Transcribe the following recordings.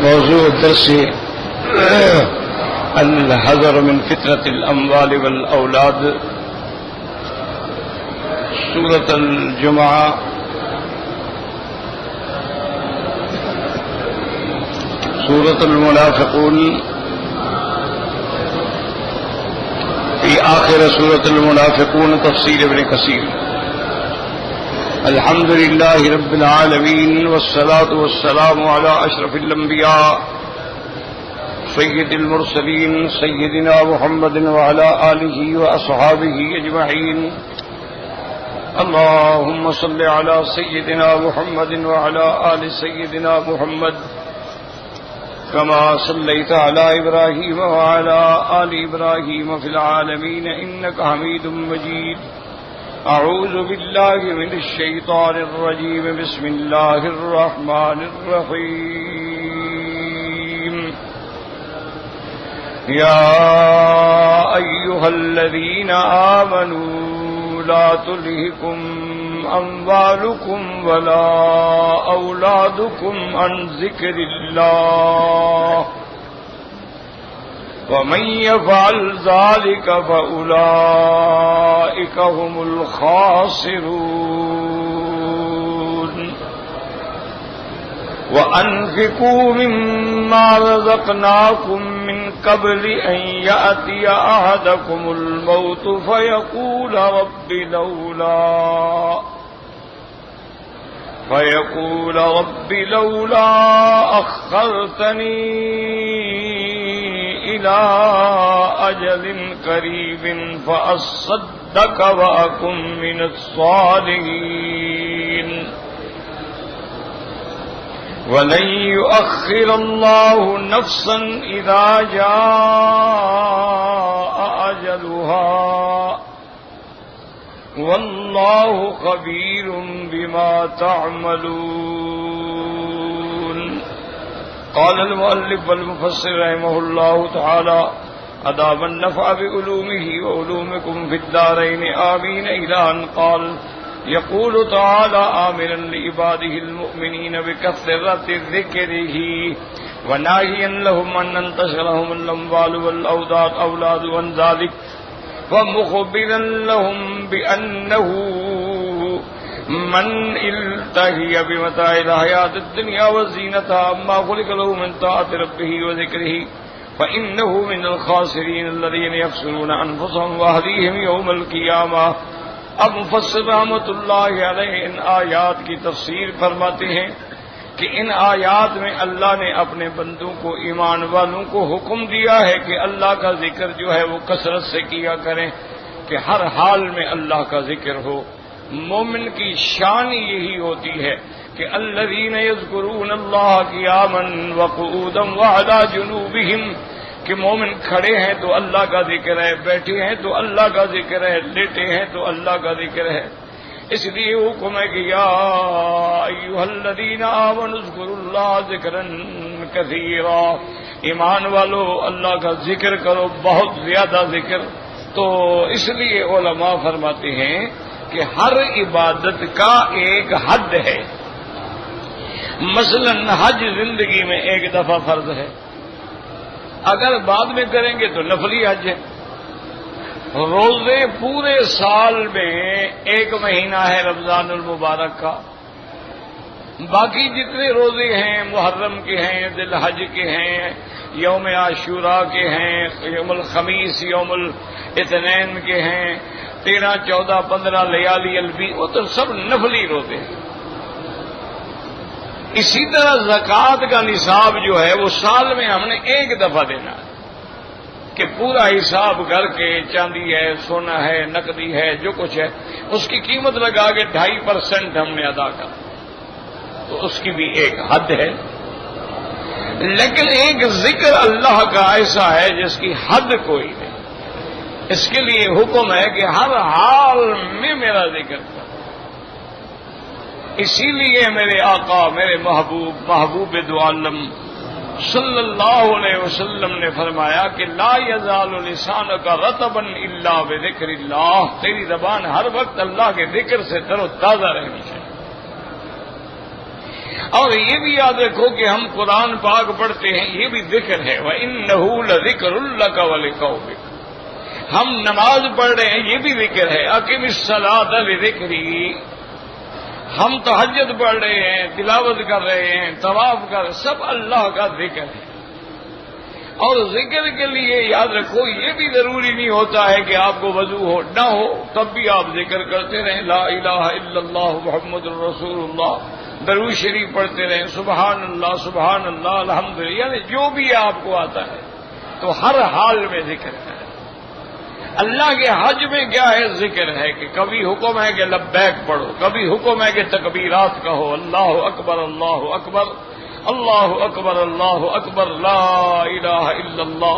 موضوع الدرس الحذر من فتنة الأموال والأولاد. سورة الجمعة سورة المنافقون في آخر سورة المنافقون تفسير ابن كثير. الحمد لله رب العالمين والصلاة والسلام على أشرف الأنبياء سيد المرسلين سيدنا محمد وعلى آله وأصحابه أجمعين. اللهم صل على سيدنا محمد وعلى آل سيدنا محمد كما صليت على إبراهيم وعلى آل إبراهيم في العالمين إنك حميد مجيد. أعوذ بالله من الشيطان الرجيم. بسم الله الرحمن الرحيم. يا أيها الذين آمنوا لا تلهكم أموالكم ولا أولادكم عن ذكر الله ومن يفعل ذلك فأولئك هم الخاسرون. وأنفقوا مما رزقناكم من قبل أن يأتي أحدكم الموت فيقول رب لولا أخرتني إلى أجل قريب فأصدق وأكن من الصالحين ولن يؤخر الله نفسا إذا جاء أجلها والله خبير بما تعملون. قال المؤلف والمفسر رحمه الله تعالى أدام النفع بعلومه وعلومكم في الدارين آمين إلى أن قال يقول تعالى آمرا لعباده المؤمنين بكثرة ذكره وناهيا لهم أن تنتشرهم الأموال والأولاد عن ذلك ومخبرا لهم بأنه من التهي بمتاع الحياة الدنيا وزينتها ما خلق له من طاعة ربه وذكره فإنه من الخاسرين الذين يخسرون أنفسهم وأهليهم يوم القيامة. اب مفسر رحمۃ اللہ علیہ ان آیات کی تفسیر فرماتے ہیں کہ ان آیات میں اللہ نے اپنے بندوں کو ایمان والوں کو حکم دیا ہے کہ اللہ کا ذکر جو ہے وہ کثرت سے کیا کریں، کہ ہر حال میں اللہ کا ذکر ہو. مومن کی شان یہی ہوتی ہے کہ الذین یذکرون اللہ قیاما وقعودا وعلی جنوبہم، کہ مومن کھڑے ہیں تو اللہ کا ذکر ہے، بیٹھے ہیں تو اللہ کا ذکر ہے، لیٹے ہیں تو اللہ کا ذکر ہے. اس لیے حکم ہے کہ یا ایھا الذین آمنوا اذکروا اللہ ذکرا کثیرا، ایمان والو اللہ کا ذکر کرو، بہت زیادہ ذکر. تو اس لیے علماء فرماتے ہیں کہ ہر عبادت کا ایک حد ہے. مثلا حج زندگی میں ایک دفعہ فرض ہے، اگر بعد میں کریں گے تو نفلی حج ہے. روزے پورے سال میں ایک مہینہ ہے رمضان المبارک کا، باقی جتنے روزے ہیں محرم کے ہیں، ذی الحج کے ہیں، یوم عاشوراء کے ہیں، یوم الخمیس، یوم الاثنین کے ہیں، 13، 14، 15 لیالی البیض، وہ تو سب نفلی روزے ہیں. اسی طرح زکوٰۃ کا نصاب جو ہے وہ سال میں ہم نے ایک دفعہ دینا ہے، کہ پورا حساب کر کے چاندی ہے، سونا ہے، نقدی ہے، جو کچھ ہے اس کی قیمت لگا کے 2.5% ہم نے ادا کرا. تو اس کی بھی ایک حد ہے. لیکن ایک ذکر اللہ کا ایسا ہے جس کی حد کوئی نہیں. اس کے لیے حکم ہے کہ ہر حال میں میرا ذکر کرو. اسی لیے میرے آقا، میرے محبوب دو عالم صلی اللہ علیہ وسلم نے فرمایا کہ لا یزال لسانک رطبا الا بذکر اللہ، تیری زبان ہر وقت اللہ کے ذکر سے تر و تازہ رہنی چاہیے. اور یہ بھی یاد رکھو کہ ہم قرآن پاک پڑھتے ہیں، یہ بھی ذکر ہے، وَإِنَّهُ لَذِكْرٌ لَكَ وَلِقَوْمِكَ۔ ہم نماز پڑھ رہے ہیں، یہ بھی ذکر ہے، اقم الصلاۃ لذکری۔ ہم تہجد پڑھ رہے ہیں، تلاوت کر رہے ہیں، طواف کر رہے ہیں، سب اللہ کا ذکر ہے۔ اور ذکر کے لیے یاد رکھو یہ بھی ضروری نہیں ہوتا ہے کہ آپ کو وضو ہو، نہ ہو تب بھی آپ ذکر کرتے رہیں، لا الہ الا اللہ محمد الرسول اللہ، درود شریف پڑھتے رہیں، سبحان اللہ الحمدللہ، یعنی جو بھی آپ کو آتا ہے تو ہر حال میں ذکر ہے۔ اللہ کے حج میں کیا ہے؟ ذکر ہے کہ کبھی حکم ہے کہ لبیک پڑھو، کبھی حکم ہے کہ تکبیرات کہو، اللہ اکبر اللہ اکبر اللہ اکبر اللہ اکبر، لا الہ الا اللہ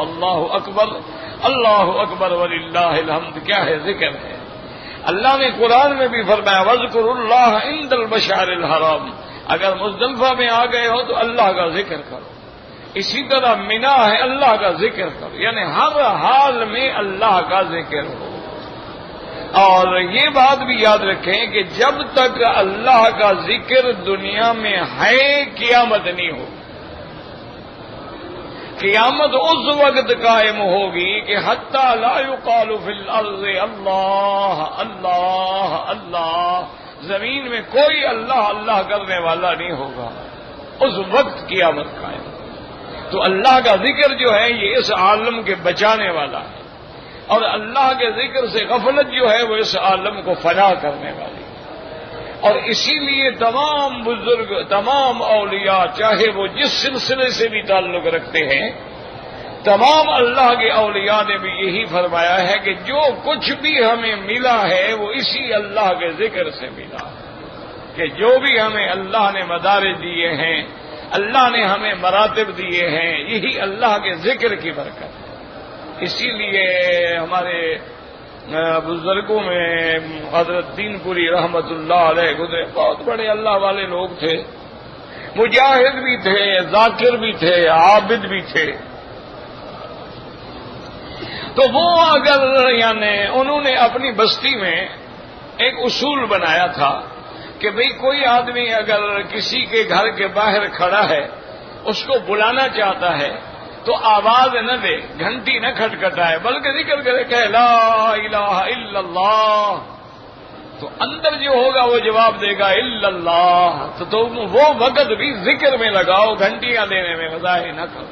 اللہ اکبر وللہ الحمد، کیا ہے؟ ذکر ہے۔ اللہ نے قرآن میں بھی فرمایا وَاذْكُرُوا اللَّهَ عِندَ الْمَشْعَرِ الْحَرَامِ، اگر مزدلفہ میں آ گئے ہو تو اللہ کا ذکر کرو۔ اسی طرح منا ہے، اللہ کا ذکر کرو، یعنی ہر حال میں اللہ کا ذکر ہو۔ اور یہ بات بھی یاد رکھیں کہ جب تک اللہ کا ذکر دنیا میں ہے قیامت نہیں ہوگی۔ قیامت اس وقت قائم ہوگی کہ حتی لا یقال فی الارض اللہ اللہ اللہ، زمین میں کوئی اللہ اللہ کرنے والا نہیں ہوگا، اس وقت قیامت قائم۔ تو اللہ کا ذکر جو ہے یہ اس عالم کے بچانے والا ہے، اور اللہ کے ذکر سے غفلت جو ہے وہ اس عالم کو فنا کرنے والی ہے۔ اور اسی لیے تمام بزرگ، تمام اولیاء، چاہے وہ جس سلسلے سے بھی تعلق رکھتے ہیں، تمام اللہ کے اولیاء نے بھی یہی فرمایا ہے کہ جو کچھ بھی ہمیں ملا ہے وہ اسی اللہ کے ذکر سے ملا ہے، کہ جو بھی ہمیں اللہ نے مدارج دیے ہیں، اللہ نے ہمیں مراتب دیے ہیں، یہی اللہ کے ذکر کی برکت ہے۔ اسی لیے ہمارے بزرگوں میں حضرت دین پوری رحمت اللہ علیہ گزرے، بہت بڑے اللہ والے لوگ تھے، مجاہد بھی تھے، ذاکر بھی تھے، عابد بھی تھے۔ تو وہ اگر یعنی انہوں نے اپنی بستی میں ایک اصول بنایا تھا کہ بھئی کوئی آدمی اگر کسی کے گھر کے باہر کھڑا ہے، اس کو بلانا چاہتا ہے تو آواز نہ دے، گھنٹی نہ کھٹکھٹائے، بلکہ ذکر کرے کہ لا الہ الا اللہ، تو اندر جو ہوگا وہ جواب دے گا الا اللہ۔ تو تم وہ وقت بھی ذکر میں لگاؤ، گھنٹیاں دینے میں مظاہر نہ کرو۔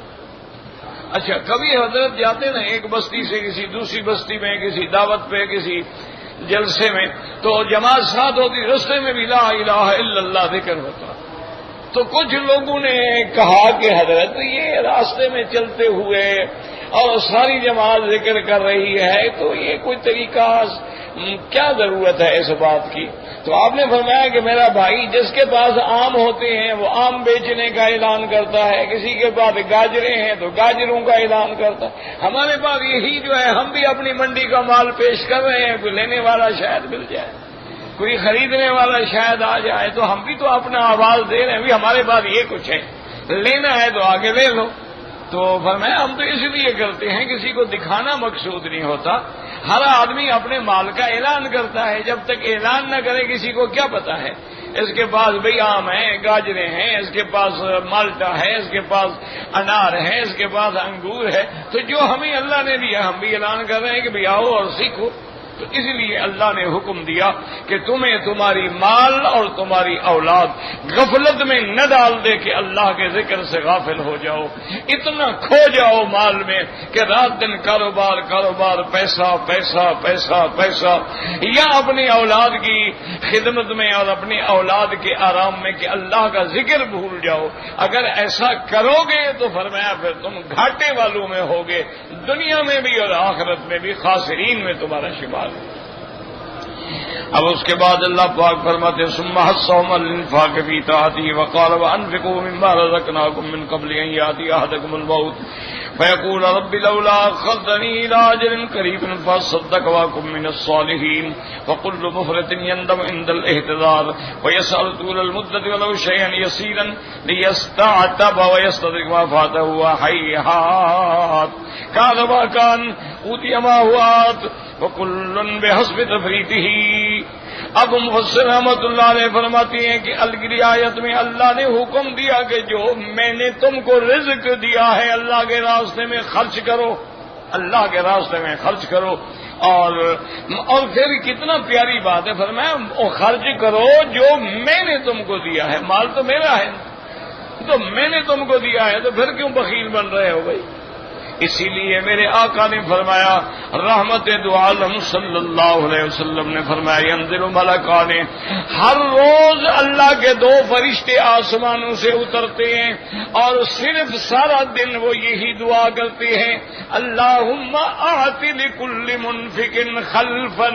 اچھا، کبھی حضرت جاتے نا ایک بستی سے کسی دوسری بستی میں، کسی دعوت پہ، کسی جلسے میں، تو جماعت ساتھ ہوتی، رستے میں بھی لا الہ الا اللہ ذکر ہوتا۔ تو کچھ لوگوں نے کہا کہ حضرت یہ راستے میں چلتے ہوئے اور ساری جماعت ذکر کر رہی ہے، تو یہ کوئی طریقہ کیا ضرورت ہے اس بات کی؟ تو آپ نے فرمایا کہ میرا بھائی، جس کے پاس آم ہوتے ہیں وہ آم بیچنے کا اعلان کرتا ہے، کسی کے پاس گاجریں ہیں تو گاجروں کا اعلان کرتا ہے، ہمارے پاس یہی جو ہے، ہم بھی اپنی منڈی کا مال پیش کر رہے ہیں، کوئی لینے والا شاید مل جائے، کوئی خریدنے والا شاید آ جائے، تو ہم بھی تو اپنا آواز دے رہے ہیں، بھی ہمارے پاس یہ کچھ ہے، لینا ہے تو آگے لے لو۔ تو فرمایا ہم تو اس لیے کرتے ہیں، کسی کو دکھانا مقصود نہیں ہوتا، ہر آدمی اپنے مال کا اعلان کرتا ہے، جب تک اعلان نہ کرے کسی کو کیا پتا ہے اس کے پاس بھئی آم ہیں، گاجریں ہیں، اس کے پاس مالٹا ہے، اس کے پاس انار ہے، اس کے پاس انگور ہے، تو جو ہمیں اللہ نے دیا ہم بھی اعلان کر رہے ہیں کہ بھئی آؤ اور سیکھو۔ تو اس لیے اللہ نے حکم دیا کہ تمہیں تمہاری مال اور تمہاری اولاد غفلت میں نہ ڈال دے کہ اللہ کے ذکر سے غافل ہو جاؤ، اتنا کھو جاؤ مال میں کہ رات دن کاروبار کاروبار، پیسہ پیسہ پیسہ پیسہ، یا اپنی اولاد کی خدمت میں اور اپنی اولاد کے آرام میں کہ اللہ کا ذکر بھول جاؤ۔ اگر ایسا کرو گے تو فرمایا پھر تم گھاٹے والوں میں ہوگے، دنیا میں بھی اور آخرت میں بھی، خاسرین میں تمہارا شمار۔ اب اس کے بعد اللہ پاک فرماتے ثم حثهم الانفاق في طاعته وقال وانفقوا مما رزقناكم من قبل ان ياتي احدكم الموت فيقول رب لولا اخرتني الى اجل قريب فاصدق واكن من الصالحين وكل مفرط يندم عند الاحتضار ويسأل طول المدة ولو شيئا يسيرا ليستعتب ويستدرك ما فاته وهيهات كان ما كان اوتي ما هو آت وكل بحسب تفريطه۔ اب مفسر رحمۃ اللہ علیہ فرماتی ہیں کہ اگلی آیت میں اللہ نے حکم دیا کہ جو میں نے تم کو رزق دیا ہے اللہ کے راستے میں خرچ کرو، اللہ کے راستے میں خرچ کرو۔ اور پھر کتنا پیاری بات ہے، فرمایا خرچ کرو جو میں نے تم کو دیا ہے، مال تو میرا ہے، تو میں نے تم کو دیا ہے، تو پھر کیوں بخیل بن رہے ہو بھائی؟ اسی لیے میرے آقا نے فرمایا، رحمت دو عالم صلی اللہ علیہ وسلم نے فرمایا، ینزل ملکان، ہر روز اللہ کے دو فرشتے آسمانوں سے اترتے ہیں اور صرف سارا دن وہ یہی دعا کرتے ہیں، اللہم اعط لکل منفق خلفا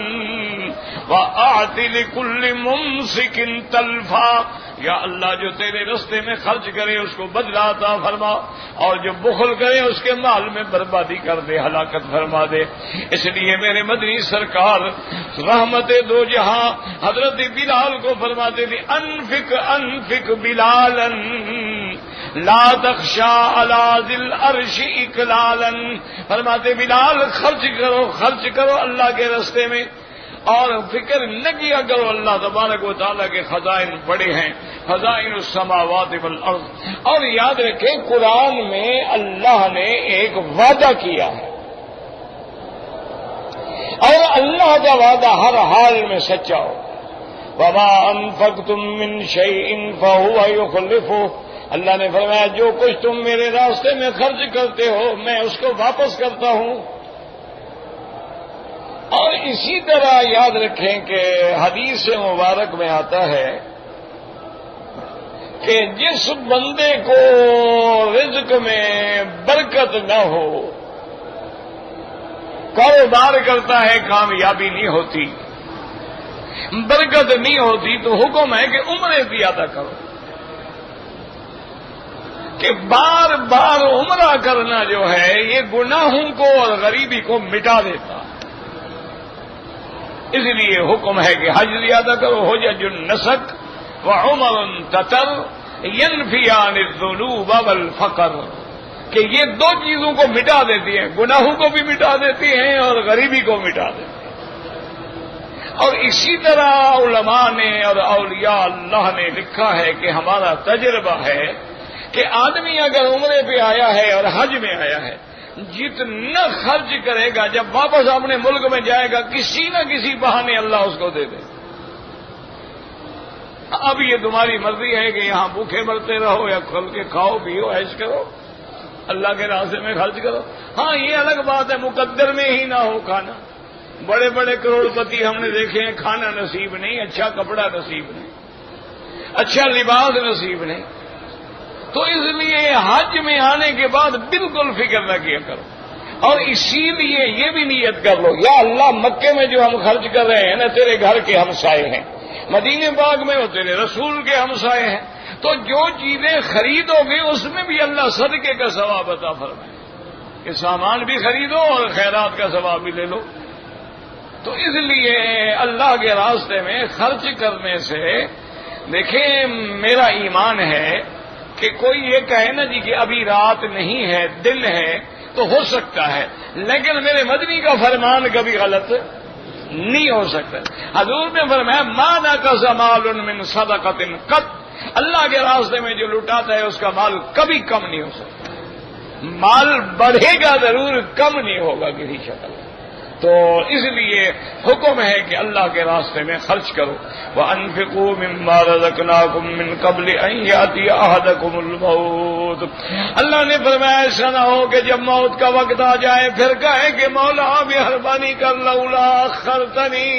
واعط لکل ممسک تلفا، یا اللہ جو تیرے رستے میں خرچ کرے اس کو بدلہ عطا فرما، اور جو بخل کرے اس کے مال میں بربادی کر دے، ہلاکت فرما دے۔ اس لیے میرے مدنی سرکار رحمت دو جہاں حضرت بلال کو فرماتے تھے، انفق انفق بلالا لا تخشى على ذي العرش اکلالا، فرماتے بلال خرچ کرو اللہ کے راستے میں، اور فکر نہ کیا کرو اللہ تبارک و تعالیٰ کے خزائن بڑے ہیں، خزائن السماوات والارض۔ اور یاد رکھیں قرآن میں اللہ نے ایک وعدہ کیا ہے، اور اللہ کا وعدہ ہر حال میں سچا ہو، وما انفقتم من شيء فهو يخلفه، اللہ نے فرمایا جو کچھ تم میرے راستے میں خرچ کرتے ہو میں اس کو واپس کرتا ہوں۔ اور اسی طرح یاد رکھیں کہ حدیث مبارک میں آتا ہے کہ جس بندے کو رزق میں برکت نہ ہو، کاروبار کرتا ہے کامیابی نہیں ہوتی، برکت نہیں ہوتی، تو حکم ہے کہ عمرے زیادہ کرو، کہ بار بار عمرہ کرنا جو ہے یہ گناہوں کو اور غریبی کو مٹا دیتا، اس لیے حکم ہے کہ حج زیادہ کرو، حجج النسک وعمر تتر ينفيان الذنوب والفقر، کہ یہ دو چیزوں کو مٹا دیتی ہیں، گناہوں کو بھی مٹا دیتی ہیں اور غریبی کو مٹا دیتی ہیں۔ اور اسی طرح علماء نے اور اولیاء اللہ نے لکھا ہے کہ ہمارا تجربہ ہے کہ آدمی اگر عمرے پہ آیا ہے اور حج میں آیا ہے، جتنا خرچ کرے گا جب واپس اپنے ملک میں جائے گا کسی نہ کسی بہانے اللہ اس کو دے دے۔ اب یہ تمہاری مرضی ہے کہ یہاں بھوکے مرتے رہو یا کھل کے کھاؤ پیو عیش کرو، اللہ کے راستے میں خرچ کرو۔ ہاں یہ الگ بات ہے مقدر میں ہی نہ ہو کھانا، بڑے بڑے کروڑ پتی ہم نے دیکھے ہیں کھانا نصیب نہیں، اچھا کپڑا نصیب نہیں، اچھا لباس نصیب نہیں، تو اس لیے حج میں آنے کے بعد بالکل فکر نہ کیا کرو، اور اسی لیے یہ بھی نیت کر لو، یا اللہ مکے میں جو ہم خرچ کر رہے ہیں نا تیرے گھر کے ہمسائے ہیں، مدینے پاک میں وہ تیرے رسول کے ہمسائے ہیں، تو جو چیزیں خریدو گے اس میں بھی اللہ صدقے کا ثواب عطا فرمائے، کہ سامان بھی خریدو اور خیرات کا ثواب بھی لے لو۔ تو اس لیے اللہ کے راستے میں خرچ کرنے سے دیکھیں میرا ایمان ہے کہ کوئی یہ کہے نا جی کہ ابھی رات نہیں ہے دن ہے تو ہو سکتا ہے، لیکن میرے مدنی کا فرمان کبھی غلط نہیں ہو سکتا۔ حضور نے فرمایا ما نقص مال من صدقۃ قط، اللہ کے راستے میں جو لٹاتا ہے اس کا مال کبھی کم نہیں ہو سکتا، مال بڑھے گا ضرور، کم نہیں ہوگا کسی شکل۔ تو اس لیے حکم ہے کہ اللہ کے راستے میں خرچ کرو۔ وَأَنفِقُوا مِمَّا رَزَقْنَاكُم مِّن قَبْلِ أَن يَأْتِيَ أَحَدَكُمُ الْمَوْتُ، اللہ نے فرمایا ایسا نہ ہو کہ جب موت کا وقت آ جائے پھر کہے کہ مولا مہربانی کر لولا اخرتنی،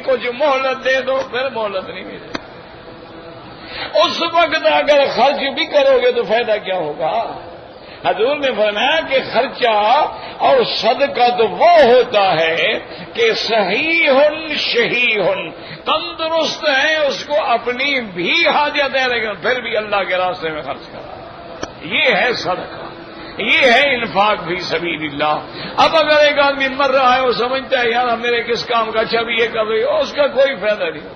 کچھ مہلت دے دو، پھر مہلت نہیں ملے۔ اس وقت اگر خرچ بھی کرو گے تو فائدہ کیا ہوگا؟ حضور نے فرمایا کہ خرچہ اور صدقہ تو وہ ہوتا ہے کہ صحیح شہیح تندرست ہے، اس کو اپنی بھی حاجت ہے لیکن پھر بھی اللہ کے راستے میں خرچ کرا، یہ ہے صدقہ، یہ ہے انفاق فی سبیل اللہ۔ اب اگر ایک آدمی مر رہا ہے وہ سمجھتا ہے یار میرے کس کام کا، اچھا بھی یہ کر رہی ہو، اس کا کوئی فائدہ نہیں۔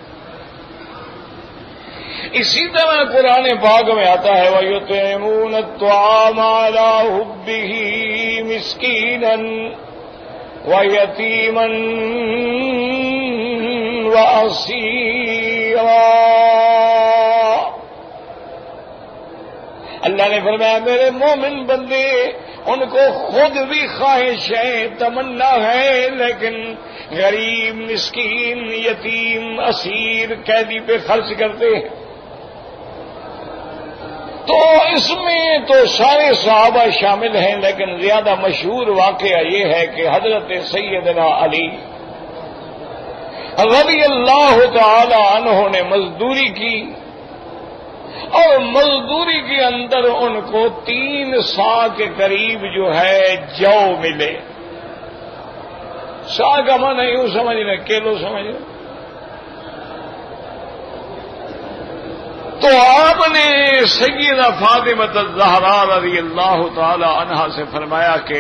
اسی طرح قرآن پاک میں آتا ہے وَيُطْعِمُونَ الطَّعَامَ عَلَىٰ حُبِّهِ مِسْكِينًا وَيَتِيمًا وأسيرا. اللہ نے فرمایا میرے مومن بندے ان کو خود بھی خواہش ہے، تمنا ہے، لیکن غریب، مسکین، یتیم، اسیر، قیدی پہ خرچ کرتے ہیں. تو اس میں تو سارے صحابہ شامل ہیں، لیکن زیادہ مشہور واقعہ یہ ہے کہ حضرت سیدنا علی رضی اللہ تعالی عنہ نے مزدوری کی، اور مزدوری کے اندر ان کو 3 سا کے قریب جو ہے جو ملے. سا کا معنی یوں سمجھ لیں، کیلو سمجھ لیں. تو آپ نے سیدہ فاطمہ الزہرا رضی اللہ تعالی عنہا سے فرمایا کہ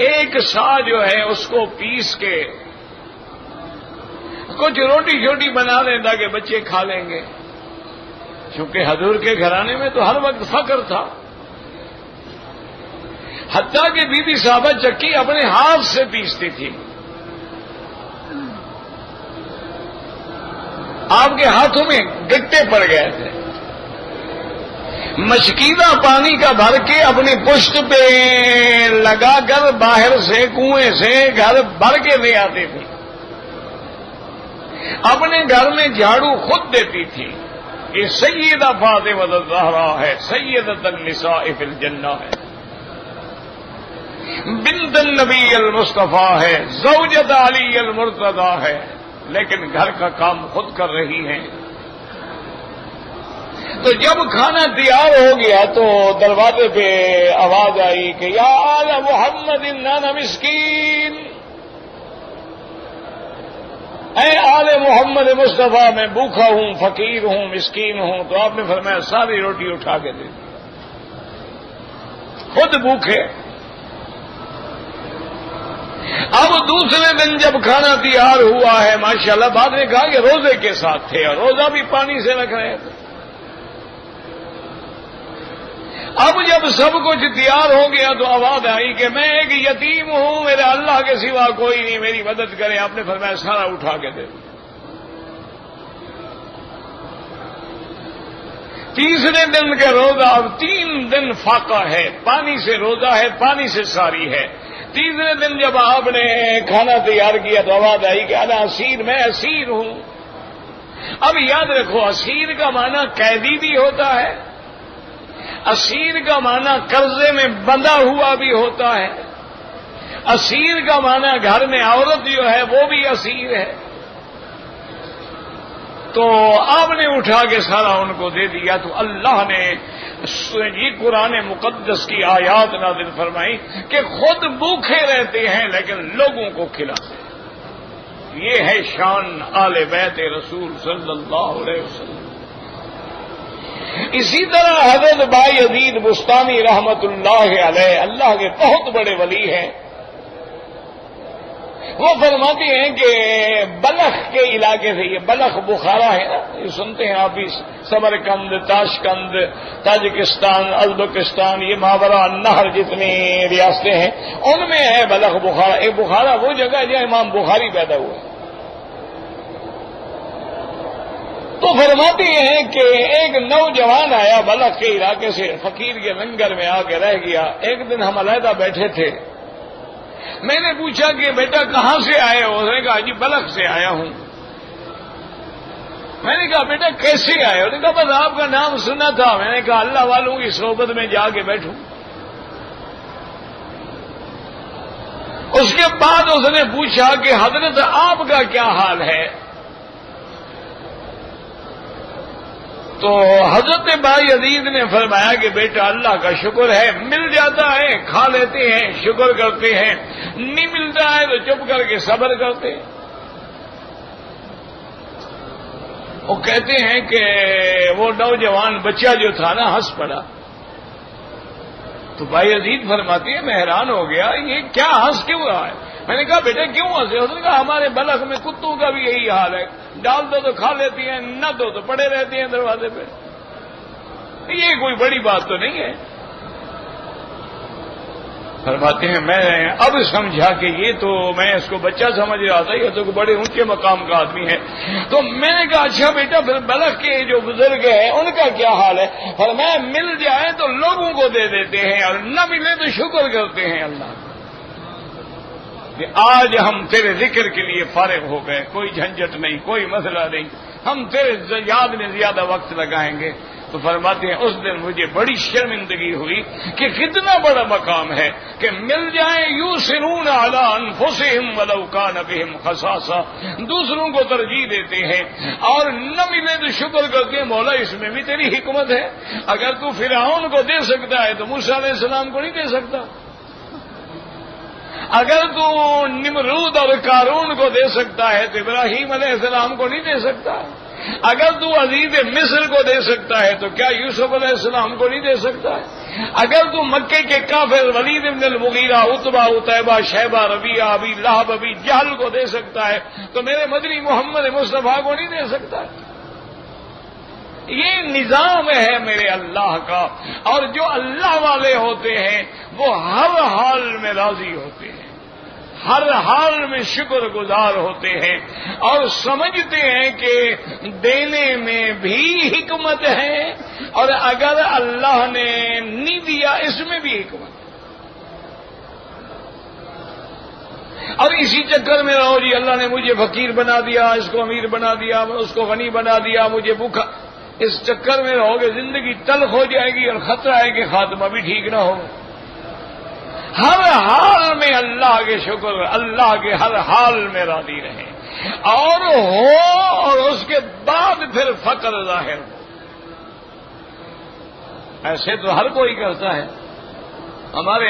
1 سا جو ہے اس کو پیس کے کچھ روٹی چھوٹی بنا لیں تاکہ بچے کھا لیں گے، کیونکہ حضور کے گھرانے میں تو ہر وقت فقر تھا. حتیٰ کہ بی بی صاحبہ چکی اپنے ہاتھ سے پیستی تھی. آپ کے ہاتھوں میں گٹے پڑ گئے تھے، مشکیزہ پانی کا بھر کے اپنی پشت پہ لگا کر باہر سے کنویں سے گھر بھر کے لے آتی تھی. اپنے گھر میں جھاڑو خود دیتی تھی. یہ سیدہ فاطمہ الزہرا ہے، سیدۃ النساء فی الجنہ ہے، بنت النبی المصطفیٰ ہے، زوجۃ علی المرتضیٰ ہے، لیکن گھر کا کام خود کر رہی ہیں. تو جب کھانا تیار ہو گیا تو دروازے پہ آواز آئی کہ یا آل محمد انا مسکین، اے آل محمد مصطفیٰ میں بھوکھا ہوں، فقیر ہوں، مسکین ہوں. تو آپ نے فرمایا ساری روٹی اٹھا کے دے دی، خود بھوکھے. اب دوسرے دن جب کھانا تیار ہوا ہے، ماشاءاللہ بعد نے کہا کہ روزے کے ساتھ تھے اور روزہ بھی پانی سے رکھ رہے تھے. اب جب سب کچھ تیار ہو گیا تو آواز آئی کہ میں ایک یتیم ہوں، میرے اللہ کے سوا کوئی نہیں، میری مدد کرے. آپ نے فرمایا سارا اٹھا کے دے دو. تیسرے دن کا روزہ، اب 3 دن فاقہ ہے، پانی سے روزہ ہے، پانی سے ساری ہے. تیسرے دن جب آپ نے کھانا تیار کیا تو آواز آئی کہ انا اسیر، میں اسیر ہوں. اب یاد رکھو اسیر کا معنی قیدی بھی ہوتا ہے، اسیر کا معنی قرضے میں بندھا ہوا بھی ہوتا ہے، اسیر کا معنی گھر میں عورت جو ہے وہ بھی اسیر ہے. تو آپ نے اٹھا کے سارا ان کو دے دیا. تو اللہ نے یہ قرآن مقدس کی آیات نازل فرمائی کہ خود بھوکے رہتے ہیں لیکن لوگوں کو کھلاتے ہیں. یہ ہے شان آل بیت رسول صلی اللہ علیہ وسلم. اسی طرح حضرت بایزید بستانی رحمت اللہ علیہ، اللہ کے بہت بڑے ولی ہیں، وہ فرماتے ہیں کہ بلخ کے علاقے سے، یہ بلخ بخارا ہے نا، یہ سنتے ہیں آپ بھی، سمرقند، تاشقند، تاجکستان، ازبکستان، یہ ماورا النہر جتنی ریاستیں ہیں ان میں ہے بلخ بخارا. ایک بخارا وہ جگہ ہے جہاں امام بخاری پیدا ہوئے. تو فرماتے ہیں کہ ایک نوجوان آیا بلخ کے علاقے سے، فقیر کے لنگر میں آ کے رہ گیا. ایک دن ہم علیحدہ بیٹھے تھے، میں نے پوچھا کہ بیٹا کہاں سے آئے ہو؟ اس نے کہا جی بلخ سے آیا ہوں. میں نے کہا بیٹا کیسے آئے ہو؟ اس نے کہا بس آپ کا نام سنا تھا. میں نے کہا اللہ والوں کی صحبت میں جا کے بیٹھوں. اس کے بعد اس نے پوچھا کہ حضرت آپ کا کیا حال ہے؟ تو حضرت بایزید نے فرمایا کہ بیٹا اللہ کا شکر ہے، مل جاتا ہے کھا لیتے ہیں، شکر کرتے ہیں، نہیں ملتا ہے تو چپ کر کے صبر کرتے ہیں. وہ کہتے ہیں کہ وہ نوجوان بچہ جو تھا نا ہنس پڑا. تو بایزید فرماتی ہے میں حیران ہو گیا یہ کیا ہنس کیوں رہا ہے؟ میں نے کہا بیٹا کیوں ہنسے؟ اس نے کہا ہمارے بلخ میں کتوں کا بھی یہی حال ہے، ڈال دو تو کھا لیتی ہیں، نہ دو تو پڑے رہتے ہیں دروازے پہ. یہ کوئی بڑی بات تو نہیں ہے. فرماتے ہیں میں اب سمجھا کہ یہ تو میں اس کو بچہ سمجھ رہا تھا، یہ تو بڑے اونچے مقام کا آدمی ہے. تو میں نے کہا اچھا بیٹا پھر بلخ کے جو بزرگ ہیں ان کا کیا حال ہے؟ فرمایا مل جائے تو لوگوں کو دے دیتے ہیں اور نہ ملے تو شکر کرتے ہیں اللہ کہ آج ہم تیرے ذکر کے لیے فارغ ہو گئے، کوئی جھنجٹ نہیں، کوئی مسئلہ نہیں، ہم تیرے یاد میں زیادہ وقت لگائیں گے. تو فرماتے ہیں اس دن مجھے بڑی شرمندگی ہوئی کہ کتنا بڑا مقام ہے کہ مل جائیں یوسرون علی انفسہم ولو کان بہم خصاصہ، دوسروں کو ترجیح دیتے ہیں اور نہ ملے تو شکر کرتے ہیں. مولا اس میں بھی تیری حکمت ہے، اگر تو فرعون کو دے سکتا ہے تو موسیٰ علیہ السلام کو نہیں دے سکتا؟ اگر تو نمرود اور قارون کو دے سکتا ہے تو ابراہیم علیہ السلام کو نہیں دے سکتا؟ اگر تو عزیز مصر کو دے سکتا ہے تو کیا یوسف علیہ السلام کو نہیں دے سکتا ہے؟ اگر تو مکے کے کافر ولید بن المغیرہ، عتبہ، عتیبہ، شیبہ، ربیعہ، ابی لہب، ابی جہل کو دے سکتا ہے تو میرے مدنی محمد مصطفیٰ کو نہیں دے سکتا؟ یہ نظام ہے میرے اللہ کا، اور جو اللہ والے ہوتے ہیں وہ ہر حال میں راضی ہوتے ہیں، ہر حال میں شکر گزار ہوتے ہیں اور سمجھتے ہیں کہ دینے میں بھی حکمت ہے اور اگر اللہ نے نہیں دیا اس میں بھی حکمت ہے. اور اسی چکر میں رہو جی اللہ نے مجھے فقیر بنا دیا، اس کو امیر بنا دیا، اس کو غنی بنا دیا، مجھے بھوکا. اس چکر میں رہو گے زندگی تلخ ہو جائے گی اور خطرہ ہے کہ خاتمہ بھی ٹھیک نہ ہو. ہر حال میں اللہ کے شکر، اللہ کے ہر حال میں راضی رہیں اور ہو، اور اس کے بعد پھر فقر ظاہر ہو. ایسے تو ہر کوئی کرتا ہے. ہمارے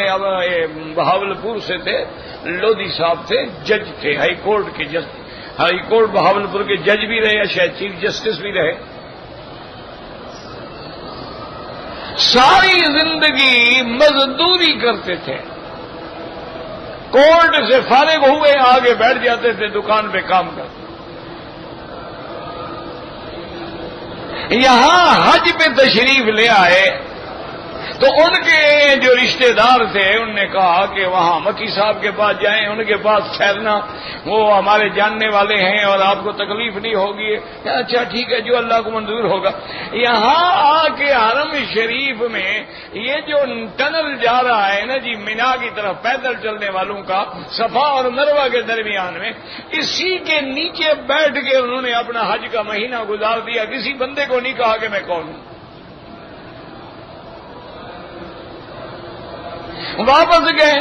بہاولپور سے تھے، لودھی صاحب تھے، جج تھے، ہائی کورٹ کے جج، ہائی کورٹ بہاولپور کے جج بھی رہے، شاید چیف جسٹس بھی رہے. ساری زندگی مزدوری کرتے تھے، کورٹ سے فارغ ہوئے آگے بیٹھ جاتے تھے دکان پہ کام کرتے. یہاں حج پہ تشریف لے آئے تو ان کے جو رشتہ دار تھے انہوں نے کہا کہ وہاں مکی صاحب کے پاس جائیں، ان کے پاس ٹھہرنا، وہ ہمارے جاننے والے ہیں اور آپ کو تکلیف نہیں ہوگی. اچھا ٹھیک ہے، جو اللہ کو منظور ہوگا. یہاں آ کے حرم شریف میں یہ جو ٹنل جا رہا ہے نا جی مینا کی طرف پیدل چلنے والوں کا، صفا اور مروہ کے درمیان میں، اسی کے نیچے بیٹھ کے انہوں نے اپنا حج کا مہینہ گزار دیا. کسی بندے کو نہیں کہا کہ میں کون ہوں. واپس گئے،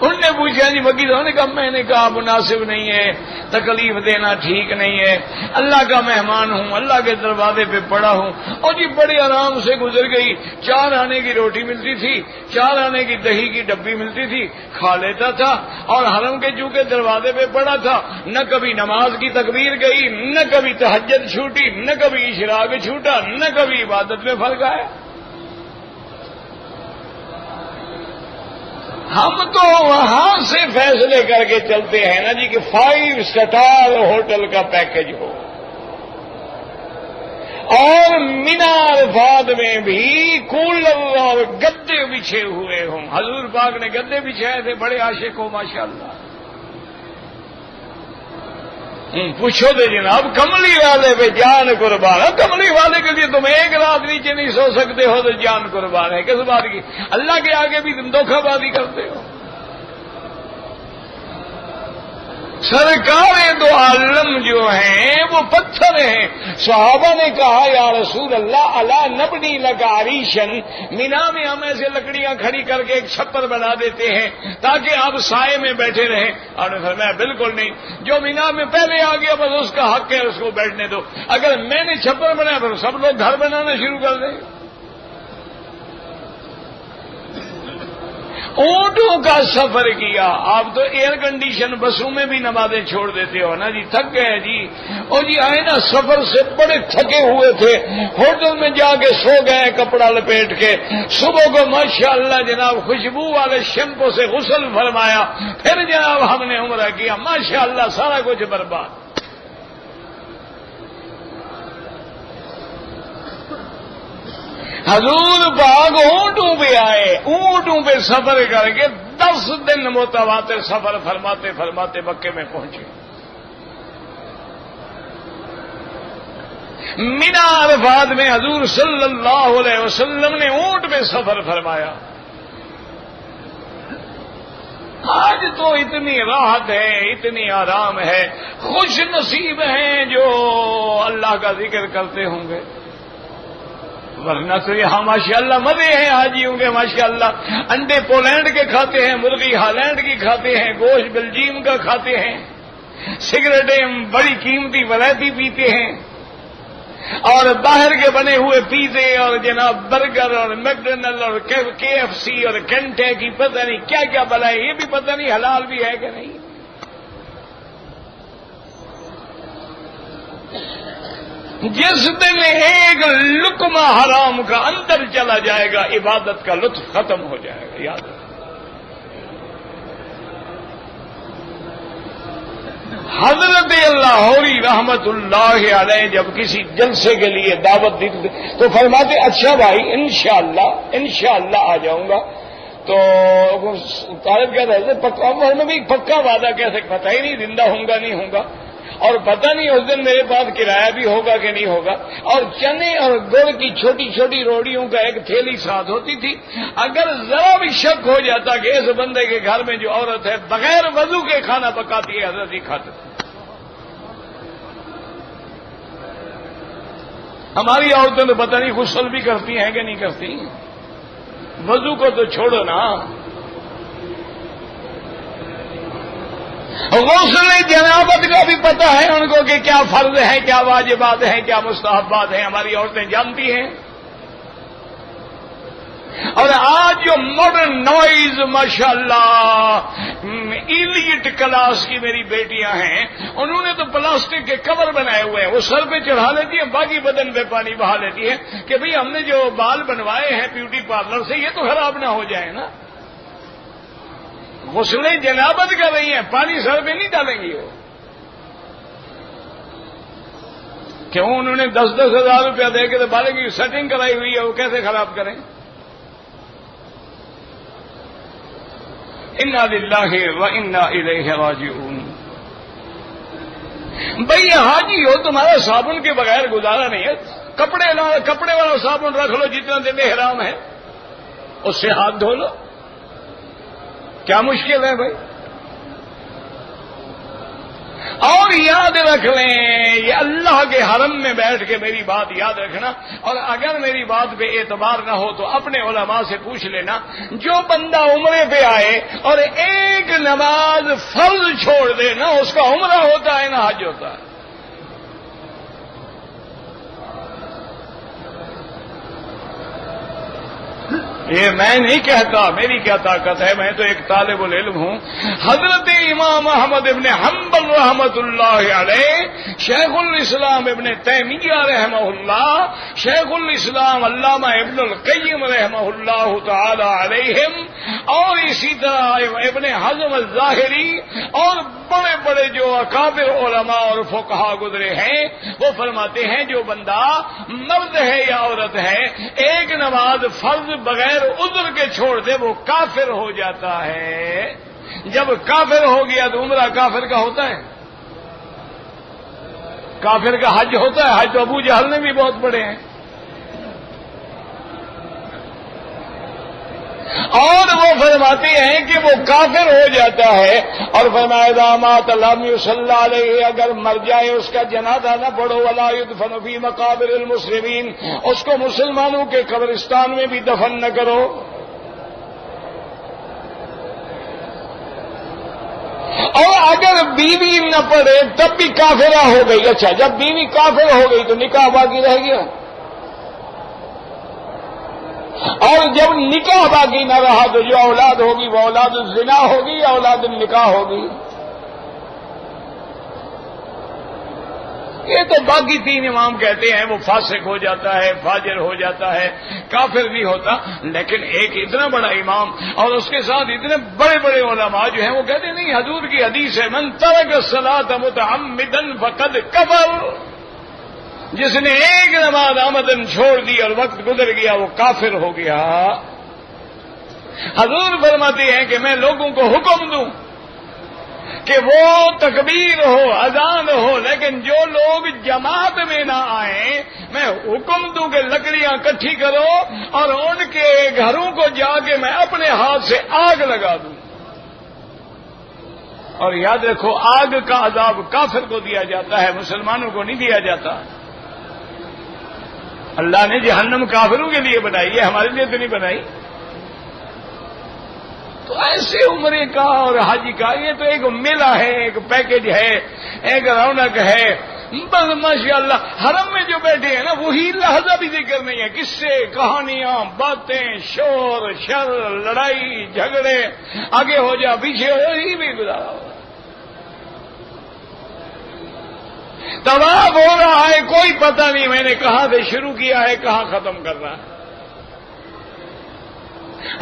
انہوں نے پوچھا جی مکی صاحب نے کہا، میں نے کہا مناسب نہیں ہے، تکلیف دینا ٹھیک نہیں ہے، اللہ کا مہمان ہوں، اللہ کے دروازے پہ پڑا ہوں. اور جی بڑے آرام سے گزر گئی. 4 آنے کی روٹی ملتی تھی، 4 آنے کی دہی کی ڈبی ملتی تھی، کھا لیتا تھا اور حرم کے چونکہ دروازے پہ پڑا تھا، نہ کبھی نماز کی تکبیر گئی، نہ کبھی تہجد چھوٹی، نہ کبھی اشراق چھوٹا، نہ کبھی عبادت میں فرق آیا. ہم تو وہاں سے فیصلے کر کے چلتے ہیں نا جی کہ 5 سٹار ہوٹل کا پیکج ہو اور مینا عرفات میں بھی کولر اور گدے بچھے ہوئے ہوں. حضور پاک نے گدے بچھائے تھے، بڑے عاشق ہو ماشاءاللہ. پوچھو تو جناب کملی والے پہ جان قربان ہے. کملی والے کے لیے تم ایک رات نیچے نہیں سو سکتے ہو تو جان قربان ہے. کس بات کی؟ اللہ کے آگے بھی تم دھوکہ بازی کرتے ہو. سرکار دو عالم جو ہیں وہ پتھر ہیں. صحابہ نے کہا یا رسول اللہ الا نبنی لگا عریشن، مینا میں ہم ایسے لکڑیاں کھڑی کر کے ایک چھپر بنا دیتے ہیں تاکہ آپ سائے میں بیٹھے رہیں. اور نے فرمایا بالکل نہیں، جو مینا میں پہلے آ گیا بس اس کا حق ہے، اس کو بیٹھنے دو. اگر میں نے چھپر بنایا تو سب لوگ گھر بنانا شروع کر دیں. اونٹوں کا سفر کیا. آپ تو ایئر کنڈیشن بسوں میں بھی نمازیں چھوڑ دیتے ہو نا جی، تھک گئے جی. اور جی آئے نا سفر سے بڑے تھکے ہوئے تھے، ہوٹل میں جا کے سو گئے کپڑا لپیٹ کے. صبح کو ماشاءاللہ جناب خوشبو والے شیمپو سے غسل فرمایا، پھر جناب ہم نے عمرہ کیا. ماشاءاللہ سارا کچھ برباد. حضور پاک اونٹوں پہ آئے، اونٹ اونٹوں پہ سفر کر کے 10 دن متواتر سفر فرماتے فرماتے مکے میں پہنچے. مینا عرفات میں حضور صلی اللہ علیہ وسلم نے اونٹ پہ سفر فرمایا. آج تو اتنی راحت ہے, اتنی آرام ہے, خوش نصیب ہیں جو اللہ کا ذکر کرتے ہوں گے, ورنہ تو یہاں ماشاءاللہ مزے ہیں حاجیوں کے ماشاءاللہ. انڈے پولینڈ کے کھاتے ہیں, مرغی ہالینڈ کی کھاتے ہیں, گوشت بلجیم کا کھاتے ہیں, سگریٹیں بڑی قیمتی ولایتی پیتے ہیں, اور باہر کے بنے ہوئے پیزے اور جناب برگر اور میکڈونلڈ اور KFC اور کینٹیکی پتہ نہیں کیا کیا بلائے, یہ بھی پتہ نہیں حلال بھی ہے کہ نہیں. جس دن ایک لقمہ حرام کا اندر چلا جائے گا عبادت کا لطف ختم ہو جائے گا. یاد رکھیں حضرت لاہوری رحمت اللہ علیہ جب کسی جلسے کے لیے دعوت دیتے تو فرماتے اچھا بھائی انشاءاللہ آ جاؤں گا. تو طالب کہتا ہے پکا, میں بھی پکا وعدہ کیسے, پتہ ہی نہیں زندہ ہوں گا نہیں ہوں گا, اور پتہ نہیں اس دن میرے پاس کرایہ بھی ہوگا کہ نہیں ہوگا. اور چنے اور گڑ کی چھوٹی چھوٹی روٹیوں کا ایک تھیلی ساتھ ہوتی تھی. اگر ذرا بھی شک ہو جاتا کہ اس بندے کے گھر میں جو عورت ہے بغیر وضو کے کھانا پکاتی ہے, حضرت ہی کھاتے تھے. ہماری عورتیں تو پتہ نہیں غسل بھی کرتی ہیں کہ نہیں کرتی, وضو کو تو چھوڑو نا. غسل جنابت کا بھی پتہ ہے ان کو کہ کیا فرض ہے, کیا واجبات ہیں, کیا مستحبات ہیں, ہماری عورتیں جانتی ہیں. اور آج جو ماڈرن نوائز ماشاءاللہ ایلیٹ کلاس کی میری بیٹیاں ہیں, انہوں نے تو پلاسٹک کے کور بنائے ہوئے ہیں, وہ سر پہ چڑھا لیتی ہیں, باقی بدن پہ پانی بہا لیتی ہیں کہ بھئی ہم نے جو بال بنوائے ہیں بیوٹی پارلر سے یہ تو خراب نہ ہو جائے نا. غسلیں جنابت کر رہی ہیں, پانی سر پہ نہیں ڈالیں گی وہ. کیوں انہوں نے 10-10 ہزار روپیہ دے کے تو بالوں کی سیٹنگ کرائی ہوئی ہے, وہ کیسے خراب کریں. انا للہ و انا الیہ راجعون. بھئی حاجی ہو, تمہارا صابن کے بغیر گزارا نہیں ہے, کپڑے والا صابن رکھ لو جتنا دن احرام ہے, اس سے ہاتھ دھو لو, کیا مشکل ہے بھائی. اور یاد رکھ لیں, یہ اللہ کے حرم میں بیٹھ کے میری بات یاد رکھنا, اور اگر میری بات پہ اعتبار نہ ہو تو اپنے علماء سے پوچھ لینا. جو بندہ عمرے پہ آئے اور ایک نماز فرض چھوڑ دے, نہ اس کا عمرہ ہوتا ہے نہ حج ہوتا ہے. یہ میں نہیں کہتا, میری کیا طاقت ہے, میں تو ایک طالب العلم ہوں. حضرت امام احمد ابن حنبل رحمت اللہ علیہ, شیخ الاسلام ابن تیمیہ رحمہ اللہ, شیخ الاسلام علامہ ابن القیم رحمہ اللہ تعالی علیہم, اور اسی طرح ابن حزم الظاہری اور بڑے بڑے جو اکابر علماء اور فقہا گزرے ہیں, وہ فرماتے ہیں جو بندہ مرد ہے یا عورت ہے ایک نماز فرض بغیر عذر کے چھوڑ دے وہ کافر ہو جاتا ہے. جب کافر ہو گیا تو عمرہ کافر کا ہوتا ہے, کافر کا حج ہوتا ہے. حج تو ابو جہل نے بھی بہت بڑے ہیں. اور وہ فرماتے ہیں کہ وہ کافر ہو جاتا ہے, اور فرمایا دامات لم یصلی علیہ, اگر مر جائے اس کا جنازہ نہ پڑھو, ولا یدفن فی مقابر المسلمین, اس کو مسلمانوں کے قبرستان میں بھی دفن نہ کرو. اور اگر بیوی نہ پڑھے تب بھی کافرہ ہو گئی. اچھا, جب بیوی کافر ہو گئی تو نکاح باقی رہ گیا, اور جب نکاح باقی نہ رہا تو جو اولاد ہوگی وہ اولاد الزنا ہوگی یا اولاد النکاح ہوگی. یہ تو باقی 3 امام کہتے ہیں وہ فاسق ہو جاتا ہے, فاجر ہو جاتا ہے, کافر نہیں ہوتا. لیکن ایک اتنا بڑا امام اور اس کے ساتھ اتنے بڑے بڑے علماء جو ہیں وہ کہتے نہیں, حضور کی حدیث ہے من ترک الصلاۃ متعمدا فقد کفر, جس نے ایک نماز آمدن چھوڑ دی اور وقت گزر گیا وہ کافر ہو گیا. حضور فرماتے ہیں کہ میں لوگوں کو حکم دوں کہ وہ تکبیر ہو اذان ہو، لیکن جو لوگ جماعت میں نہ آئیں میں حکم دوں کہ لکڑیاں اکٹھی کرو اور ان کے گھروں کو جا کے میں اپنے ہاتھ سے آگ لگا دوں۔ اور یاد رکھو آگ کا عذاب کافر کو دیا جاتا ہے، مسلمانوں کو نہیں دیا جاتا۔ اللہ نے جہنم کافروں کے لیے بنائی ہے، ہمارے لیے تو نہیں بنائی۔ تو ایسے عمرے کا اور حج کا یہ تو ایک میلہ ہے، ایک پیکج ہے، ایک رونق ہے۔ بس ماشاء اللہ حرم میں جو بیٹھے ہیں نا وہی لحظہ بھی ذکر نہیں ہے، قصے کہانیاں باتیں شور شر لڑائی جھگڑے آگے ہو جا پیچھے ہو یہی بھی گزارا ہو۔ طواف ہو رہا ہے کوئی پتہ نہیں میں نے کہاں سے شروع کیا ہے کہاں ختم کر رہا ہے،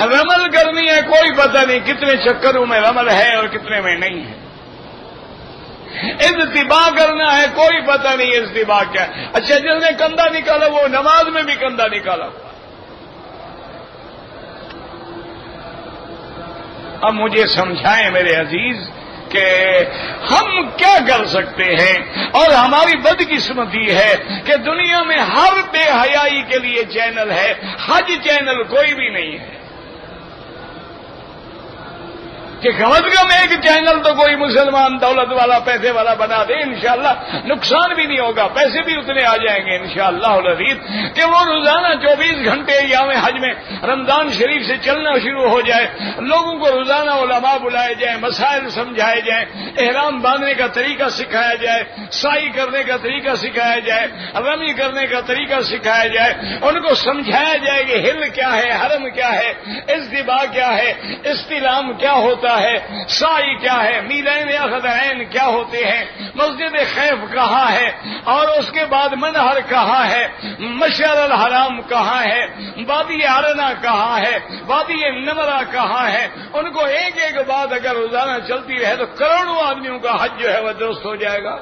رمل کرنی ہے کوئی پتہ نہیں کتنے چکروں میں رمل ہے اور کتنے میں نہیں ہے، اجتباع کرنا ہے کوئی پتہ نہیں اجتباع کیا ہے۔ اچھا جس نے کندھا نکالا وہ نماز میں بھی کندھا نکالا ہوا۔ اب مجھے سمجھائیں میرے عزیز کہ ہم کیا کر سکتے ہیں، اور ہماری بدقسمتی ہے کہ دنیا میں ہر بے حیائی کے لیے چینل ہے، حج چینل کوئی بھی نہیں ہے کہ کم از کم ایک چینل تو کوئی مسلمان دولت والا پیسے والا بنا دے، انشاءاللہ نقصان بھی نہیں ہوگا، پیسے بھی اتنے آ جائیں گے انشاءاللہ العزیز کہ وہ روزانہ 24 گھنٹے ایام حج میں رمضان شریف سے چلنا شروع ہو جائے، لوگوں کو روزانہ علماء بلائے جائیں، مسائل سمجھائے جائیں، احرام باندھنے کا طریقہ سکھایا جائے، سعی کرنے کا طریقہ سکھایا جائے، رمی کرنے کا طریقہ سکھایا جائے، ان کو سمجھایا جائے کہ ہل کیا ہے، حرم کیا ہے، اجتباع کیا ہے، استلام کیا ہوتا ہے، سعی کیا ہے، میلین اخذین کیا ہوتے ہیں، مسجد خیف کہاں ہے، اور اس کے بعد منہر کہاں ہے، مشعر الحرام کہاں ہے، وادی عرنا کہاں ہے، وادی نمرہ کہاں ہے، ان کو ایک ایک بات اگر روزانہ چلتی رہے تو کروڑوں آدمیوں کا حج جو ہے وہ درست ہو جائے گا۔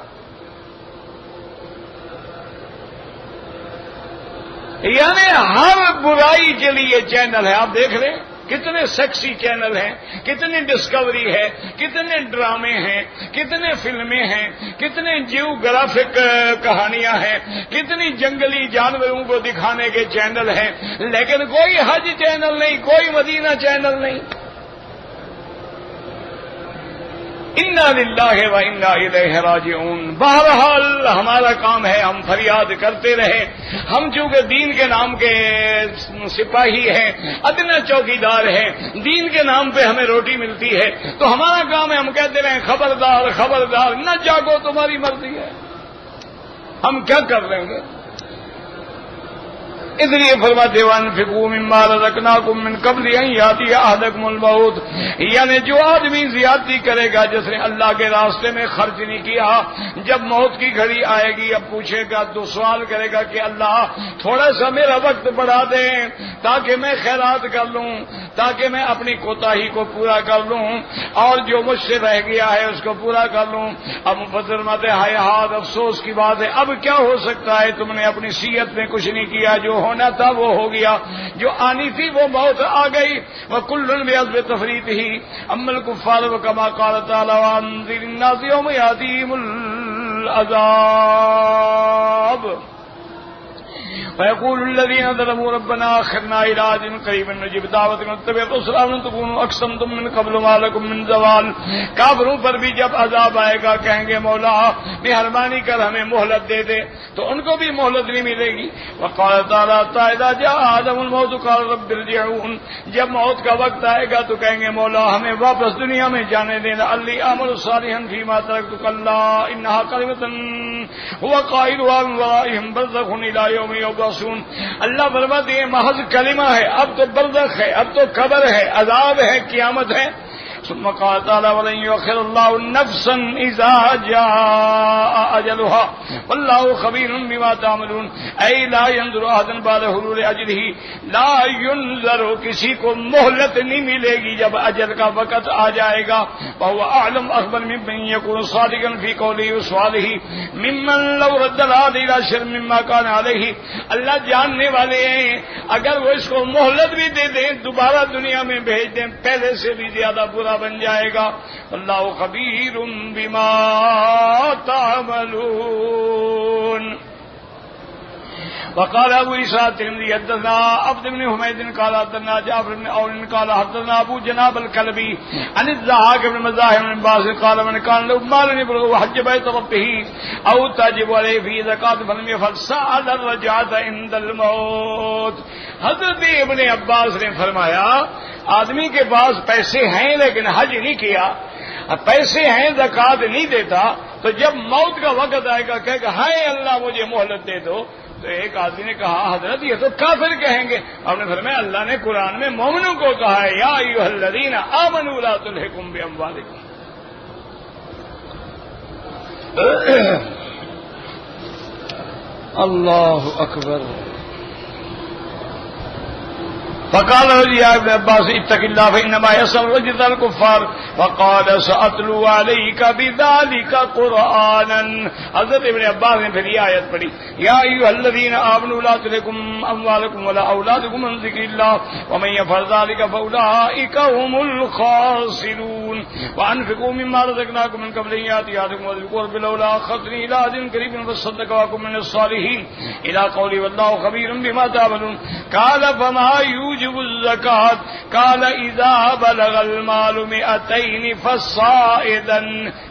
یعنی ہر برائی کے لیے چینل ہے، آپ دیکھ لیں کتنے سیکسی چینل ہیں، کتنی ڈسکوری ہے، کتنے ڈرامے ہیں، کتنے فلمیں ہیں، کتنے جیوگرافک کہانیاں ہیں، کتنی جنگلی جانوروں کو دکھانے کے چینل ہیں، لیکن کوئی حج چینل نہیں، کوئی مدینہ چینل نہیں۔ انا للہ و انا الیہ راجعون۔ بہرحال ہمارا کام ہے ہم فریاد کرتے رہیں، ہم چونکہ دین کے نام کے سپاہی ہیں، ادنیٰ چوکیدار ہیں، دین کے نام پہ ہمیں روٹی ملتی ہے، تو ہمارا کام ہے ہم کہتے رہیں خبردار خبردار نہ جاگو تمہاری مرضی ہے، ہم کیا کر لیں گے؟ اس لیے فرماتے وانفقوا مما رزقناکم من قبل ان یاتی احدکم الموت، یعنی جو آدمی زیادتی کرے گا جس نے اللہ کے راستے میں خرچ نہیں کیا، جب موت کی گھڑی آئے گی اب پوچھے گا تو سوال کرے گا کہ اللہ تھوڑا سا میرا وقت بڑھا دیں تاکہ میں خیرات کر لوں، تاکہ میں اپنی کوتاہی کو پورا کر لوں اور جو مجھ سے رہ گیا ہے اس کو پورا کر لوں۔ اب فرماتے ہائے ہاتھ افسوس کی بات ہے، اب کیا ہو سکتا ہے، تم نے اپنی صحت میں کچھ نہیں کیا، جو ہونا تھا وہ ہو گیا، جو آنی تھی وہ موت آ گئی۔ وَكُلٌّ بِعَذْبِ تَفْرِيطِهِ أَمَّا الْكُفَّارُ وَكَمَا قَالَ تَعَالَىٰ وَأَنذِرِ النَّاسَ يَوْمَ يَأْتِيهِمُ الْعَذَابُ فَيَقُولُ الَّذِينَ ظَلَمُوا رَبَّنَا أَخِّرْنَا إِلَىٰ أَجَلٍ قَرِيبٍ نُّجِبْ دَعْوَتَكَ وَنَتَّبِعْ رُسُلَنَا تَكُونُوا أَقْسَمْتُم مِّن قَبْلُ مَا لَكُم مِّن زَوَالٍ۔ کافروں پر بھی جب عذاب آئے گا کہیں گے مولا مہربانی کر ہمیں مہلت دے دے، تو ان کو بھی مہلت نہیں ملے گی۔ وقال تعالیٰ إِذَا جَاءَ أَحَدَهُمُ الْمَوْتُ قَالَ رَبِّ ارْجِعُونِ، جب موت کا وقت آئے گا تو کہیں گے مولا ہمیں واپس دنیا میں جانے دینا، لعلی أعمل صالحا فيما تركت كلا إنها كلمة هو قائلها من ورائهم برزخ إلى يوم يبعثون۔ اللہ فرماتے ہیں محض کلمہ ہے، اب تو برزخ ہے، اب تو قبر ہے، عذاب ہے، قیامت ہے۔ ثم قال تعالى ولن يؤخر الله نفسا اذا جاء اجلها والله خبير بما تعملون. اي لا ينظر احد بعد حلول اجله، لا ينظر، کسی کو مہلت نہیں ملے گی جب اجل کا وقت آ جائے گا. وهو اعلم اخبر ممن يكون صادقا في قوله وسؤاله ممن لو رد العاد الى شر مما كان عليه. اللہ جاننے والے ہیں، اگر وہ اس کو مہلت بھی دے دیں، دوبارہ دنیا میں بھیج دیں، پہلے سے بھی زیادہ برا بن جائے گا. اللہ خبیر بما تعملون. وقال ابو عيسى الترمذي حدثنا عبد بن حميد قال حدثنا جعفر بن عون قال حدثنا ابو جناب الكلبي عن الضحاك بن مزاحم بن باز قال من كان له مال يبلغ حج بيت ربه او تجب عليه في زكاة فلم يفعل سأل الرجعة عند الموت. حضرت ابن عباس نے فرمایا آدمی کے پاس پیسے ہیں لیکن حج نہیں کیا، پیسے ہیں زکات نہیں دیتا، تو جب موت کا وقت آئے گا کہے گا ہائے اللہ مجھے مہلت دے دو. تو ایک آدمی نے کہا حضرت یہ تو کافر کہیں گے. آپ نے فرمایا اللہ نے قرآن میں مومنوں کو کہا ہے یا ایھا الذین آمنوا لا تلھکم باموالکم. اللہ اکبر. فقال يا ابن عباس اتق الله فإنما يسر رجل الكفار فقال سأتلو عليك بذلك قرآنا. حضرت ابن عباس نے پھر یہ آیت پڑھی یا ایھا الذین آمنوا لا تلھکم اموالکم ولا اولادکم عن ذکر اللہ ومن یفعل ذلک فاولئک هم الخاسرون. وانفقوا مما رزقناکم من قبل ان یأتی احدکم القرب لولا أخرتنی إلی أجل قریب فاصدق وأکن من الصالحین إلی قولی واللہ خبیر بما تعملون. قال فما يوجب الزکات قال اذا بلغ المال 200 فصاعدا،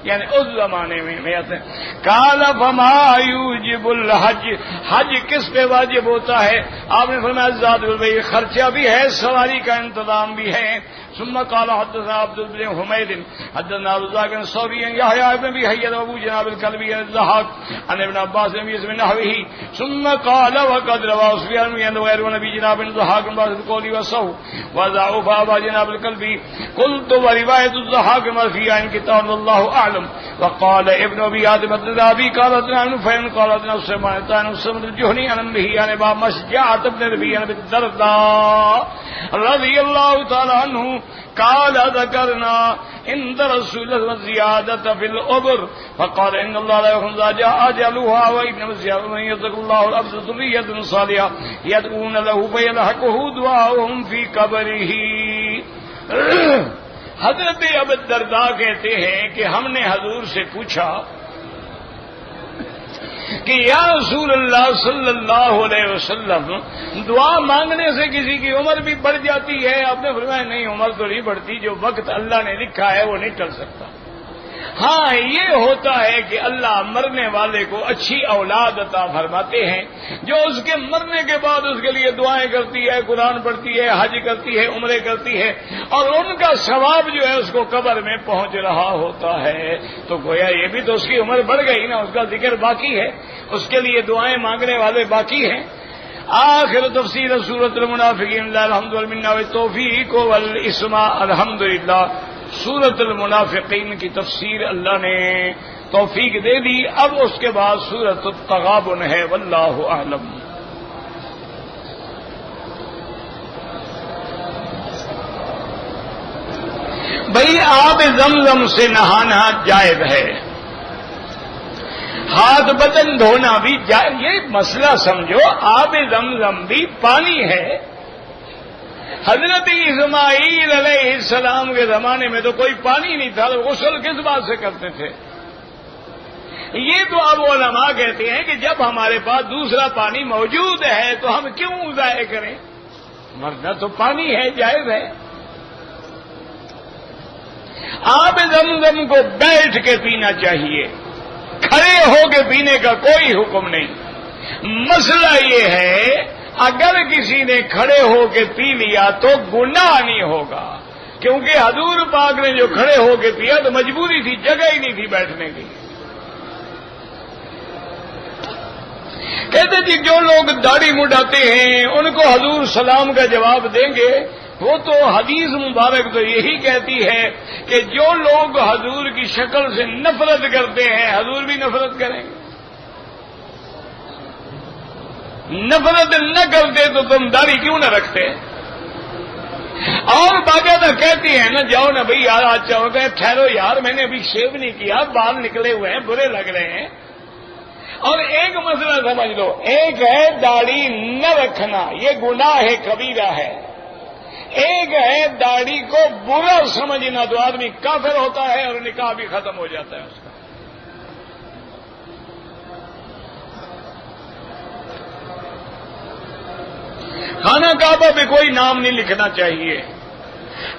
یعنی اس زمانے میں 100. قال فما يوجب الحج، حج کس پہ واجب ہوتا ہے؟ آپ نے فرمایا زاد البیع، خرچہ بھی ہے، سواری کا انتظام بھی ہے. ثم قال حدثنا عبد بن حميد حدثنا رزاق بن ثوري يحيى بن ابي حيان ابو جناب الكلبي الضحاك عن ابن عباس بن نحوه. ثم قال وقد روى سفيان بن غير ونبي جناب الضحاك بن باز القولي وصو وضعف ابا جناب الكلبي. قلت وروايه الضحاك مرفوعا عن كتاب الله اعلم. وقال ابن ابي عاصم الذهبي قال ابن فين قال ابن سليمان بن سمر الجهني عن به عن ابا مشجعه بن ربيع بن الدرداء رضي الله تعالى عنه قال ذكرنا عند رسول الله زيادة في الأبر فقال إن الله لا يخلص أجلها وإن من يتق الله الأبد ذرية صالحة يدعون له فيلحقه دعاؤهم في قبره. حضرت ابو الدرداء کہتے ہیں کہ ہم نے حضور سے پوچھا کہ یا رسول اللہ صلی اللہ علیہ وسلم دعا مانگنے سے کسی کی عمر بھی بڑھ جاتی ہے؟ آپ نے فرمایا نہیں، عمر تو نہیں بڑھتی، جو وقت اللہ نے لکھا ہے وہ نہیں ٹل سکتا. ہاں یہ ہوتا ہے کہ اللہ مرنے والے کو اچھی اولاد عطا فرماتے ہیں جو اس کے مرنے کے بعد اس کے لیے دعائیں کرتی ہے، قرآن پڑھتی ہے، حج کرتی ہے، عمرے کرتی ہے، اور ان کا ثواب جو ہے اس کو قبر میں پہنچ رہا ہوتا ہے. تو گویا یہ بھی تو اس کی عمر بڑھ گئی نا، اس کا ذکر باقی ہے، اس کے لیے دعائیں مانگنے والے باقی ہیں. آخر تفسیر سورۃ المنافقین للہ الحمد والمنہ والتوفیق والاسماء. الحمدللہ سورۃ المنافقین کی تفسیر اللہ نے توفیق دے دی. اب اس کے بعد سورۃ التغابن ہے، واللہ اعلم. بھئی آب زمزم سے نہانا جائز ہے، ہاتھ بدن دھونا بھی جائز. یہ مسئلہ سمجھو، آب زمزم بھی پانی ہے. حضرت اسماعیل علیہ السلام کے زمانے میں تو کوئی پانی نہیں تھا، تو غسل کس بات سے کرتے تھے؟ یہ تو اب علماء کہتے ہیں کہ جب ہمارے پاس دوسرا پانی موجود ہے تو ہم کیوں ضائع کریں؟ مرنا تو پانی ہے، جائز ہے. آب زمزم کو بیٹھ کے پینا چاہیے، کھڑے ہو کے پینے کا کوئی حکم نہیں. مسئلہ یہ ہے اگر کسی نے کھڑے ہو کے پی لیا تو گناہ نہیں ہوگا، کیونکہ حضور پاک نے جو کھڑے ہو کے پیا تو مجبوری تھی، جگہ ہی نہیں تھی بیٹھنے کی. کہتے جی جو لوگ داڑھی مڈاتے ہیں ان کو حضور سلام کا جواب دیں گے. وہ تو حدیث مبارک تو یہی کہتی ہے کہ جو لوگ حضور کی شکل سے نفرت کرتے ہیں حضور بھی نفرت کریں گے. نفرت نہ کرتے تو تم داڑھی کیوں نہ رکھتے؟ اور باقاعدہ کہتی ہیں نا جاؤ نا بھائی یار آج چاہو گے ٹھہرو یار میں نے ابھی شیو نہیں کیا بال نکلے ہوئے ہیں برے لگ رہے ہیں. اور ایک مسئلہ سمجھ لو ایک ہے داڑھی نہ رکھنا یہ گناہ کبیرہ ہے. ایک ہے داڑھی کو برا سمجھنا تو آدمی کافر ہوتا ہے اور نکاح بھی ختم ہو جاتا ہے اس کا. خانہ کعبہ پہ کوئی نام نہیں لکھنا چاہیے.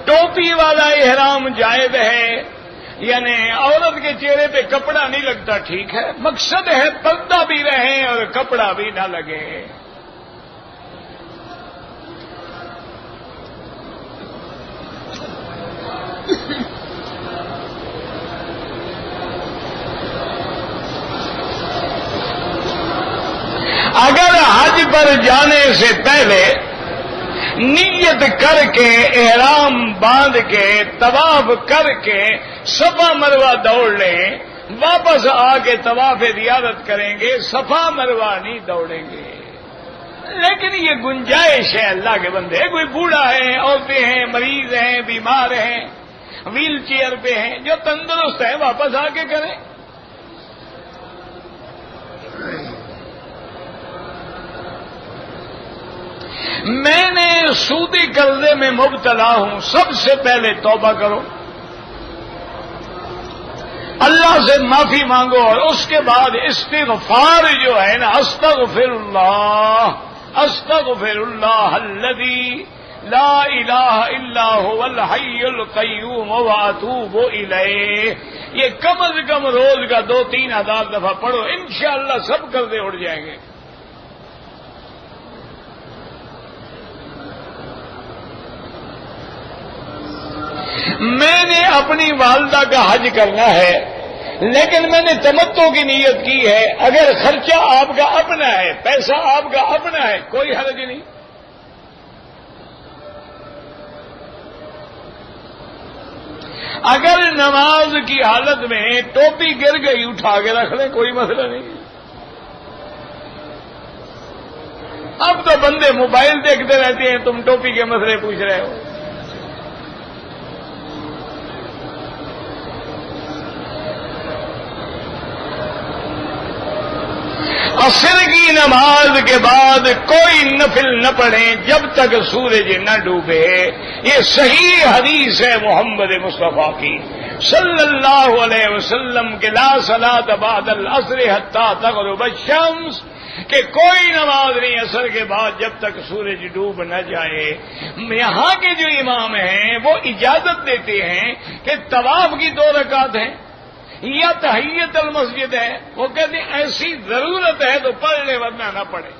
ٹوپی والا احرام جائز ہے یعنی عورت کے چہرے پہ کپڑا نہیں لگتا ٹھیک ہے. مقصد ہے پردہ بھی رہے اور کپڑا بھی نہ لگے. اگر حج پر جانے سے پہلے نیت کر کے احرام باندھ کے طواف کر کے صفا مروہ دوڑ لیں واپس آ کے طواف زیارت کریں گے صفا مروہ نہیں دوڑیں گے. لیکن یہ گنجائش ہے اللہ کے بندے کوئی بوڑھا ہے عورتیں ہیں مریض ہیں بیمار ہیں ویل چیئر پہ ہیں جو تندرست ہیں واپس آ کے کریں. میں نے سودی قرضے میں مبتلا ہوں سب سے پہلے توبہ کرو اللہ سے معافی مانگو اور اس کے بعد استغفار جو ہے نا استغفر اللہ الذی لا الہ الا هو الحی القیوم واتوب الیہ. یہ کم از کم روز کا 2-3 دفعہ پڑھو انشاءاللہ سب قرضے اڑ جائیں گے. میں نے اپنی والدہ کا حج کرنا ہے لیکن میں نے تمتع کی نیت کی ہے. اگر خرچہ آپ کا اپنا ہے پیسہ آپ کا اپنا ہے کوئی حرج نہیں. اگر نماز کی حالت میں ٹوپی گر گئی اٹھا کے رکھ لیں کوئی مسئلہ نہیں. اب تو بندے موبائل دیکھتے رہتے ہیں تم ٹوپی کے مسئلے پوچھ رہے ہو. عصر کی نماز کے بعد کوئی نفل نہ پڑھیں جب تک سورج نہ ڈوبے. یہ صحیح حدیث ہے محمد مصطفیٰ کی صلی اللہ علیہ وسلم کے لا صلاۃ بعد العصر حتی تغرب الشمس کہ کوئی نماز نہیں عصر کے بعد جب تک سورج ڈوب نہ جائے. یہاں کے جو امام ہیں وہ اجازت دیتے ہیں کہ طواف کی 2 رکعت ہیں یا تحیت المسجد ہے. وہ کہتے ہیں ایسی ضرورت ہے تو پڑھ لے ورنہ نہ پڑھے.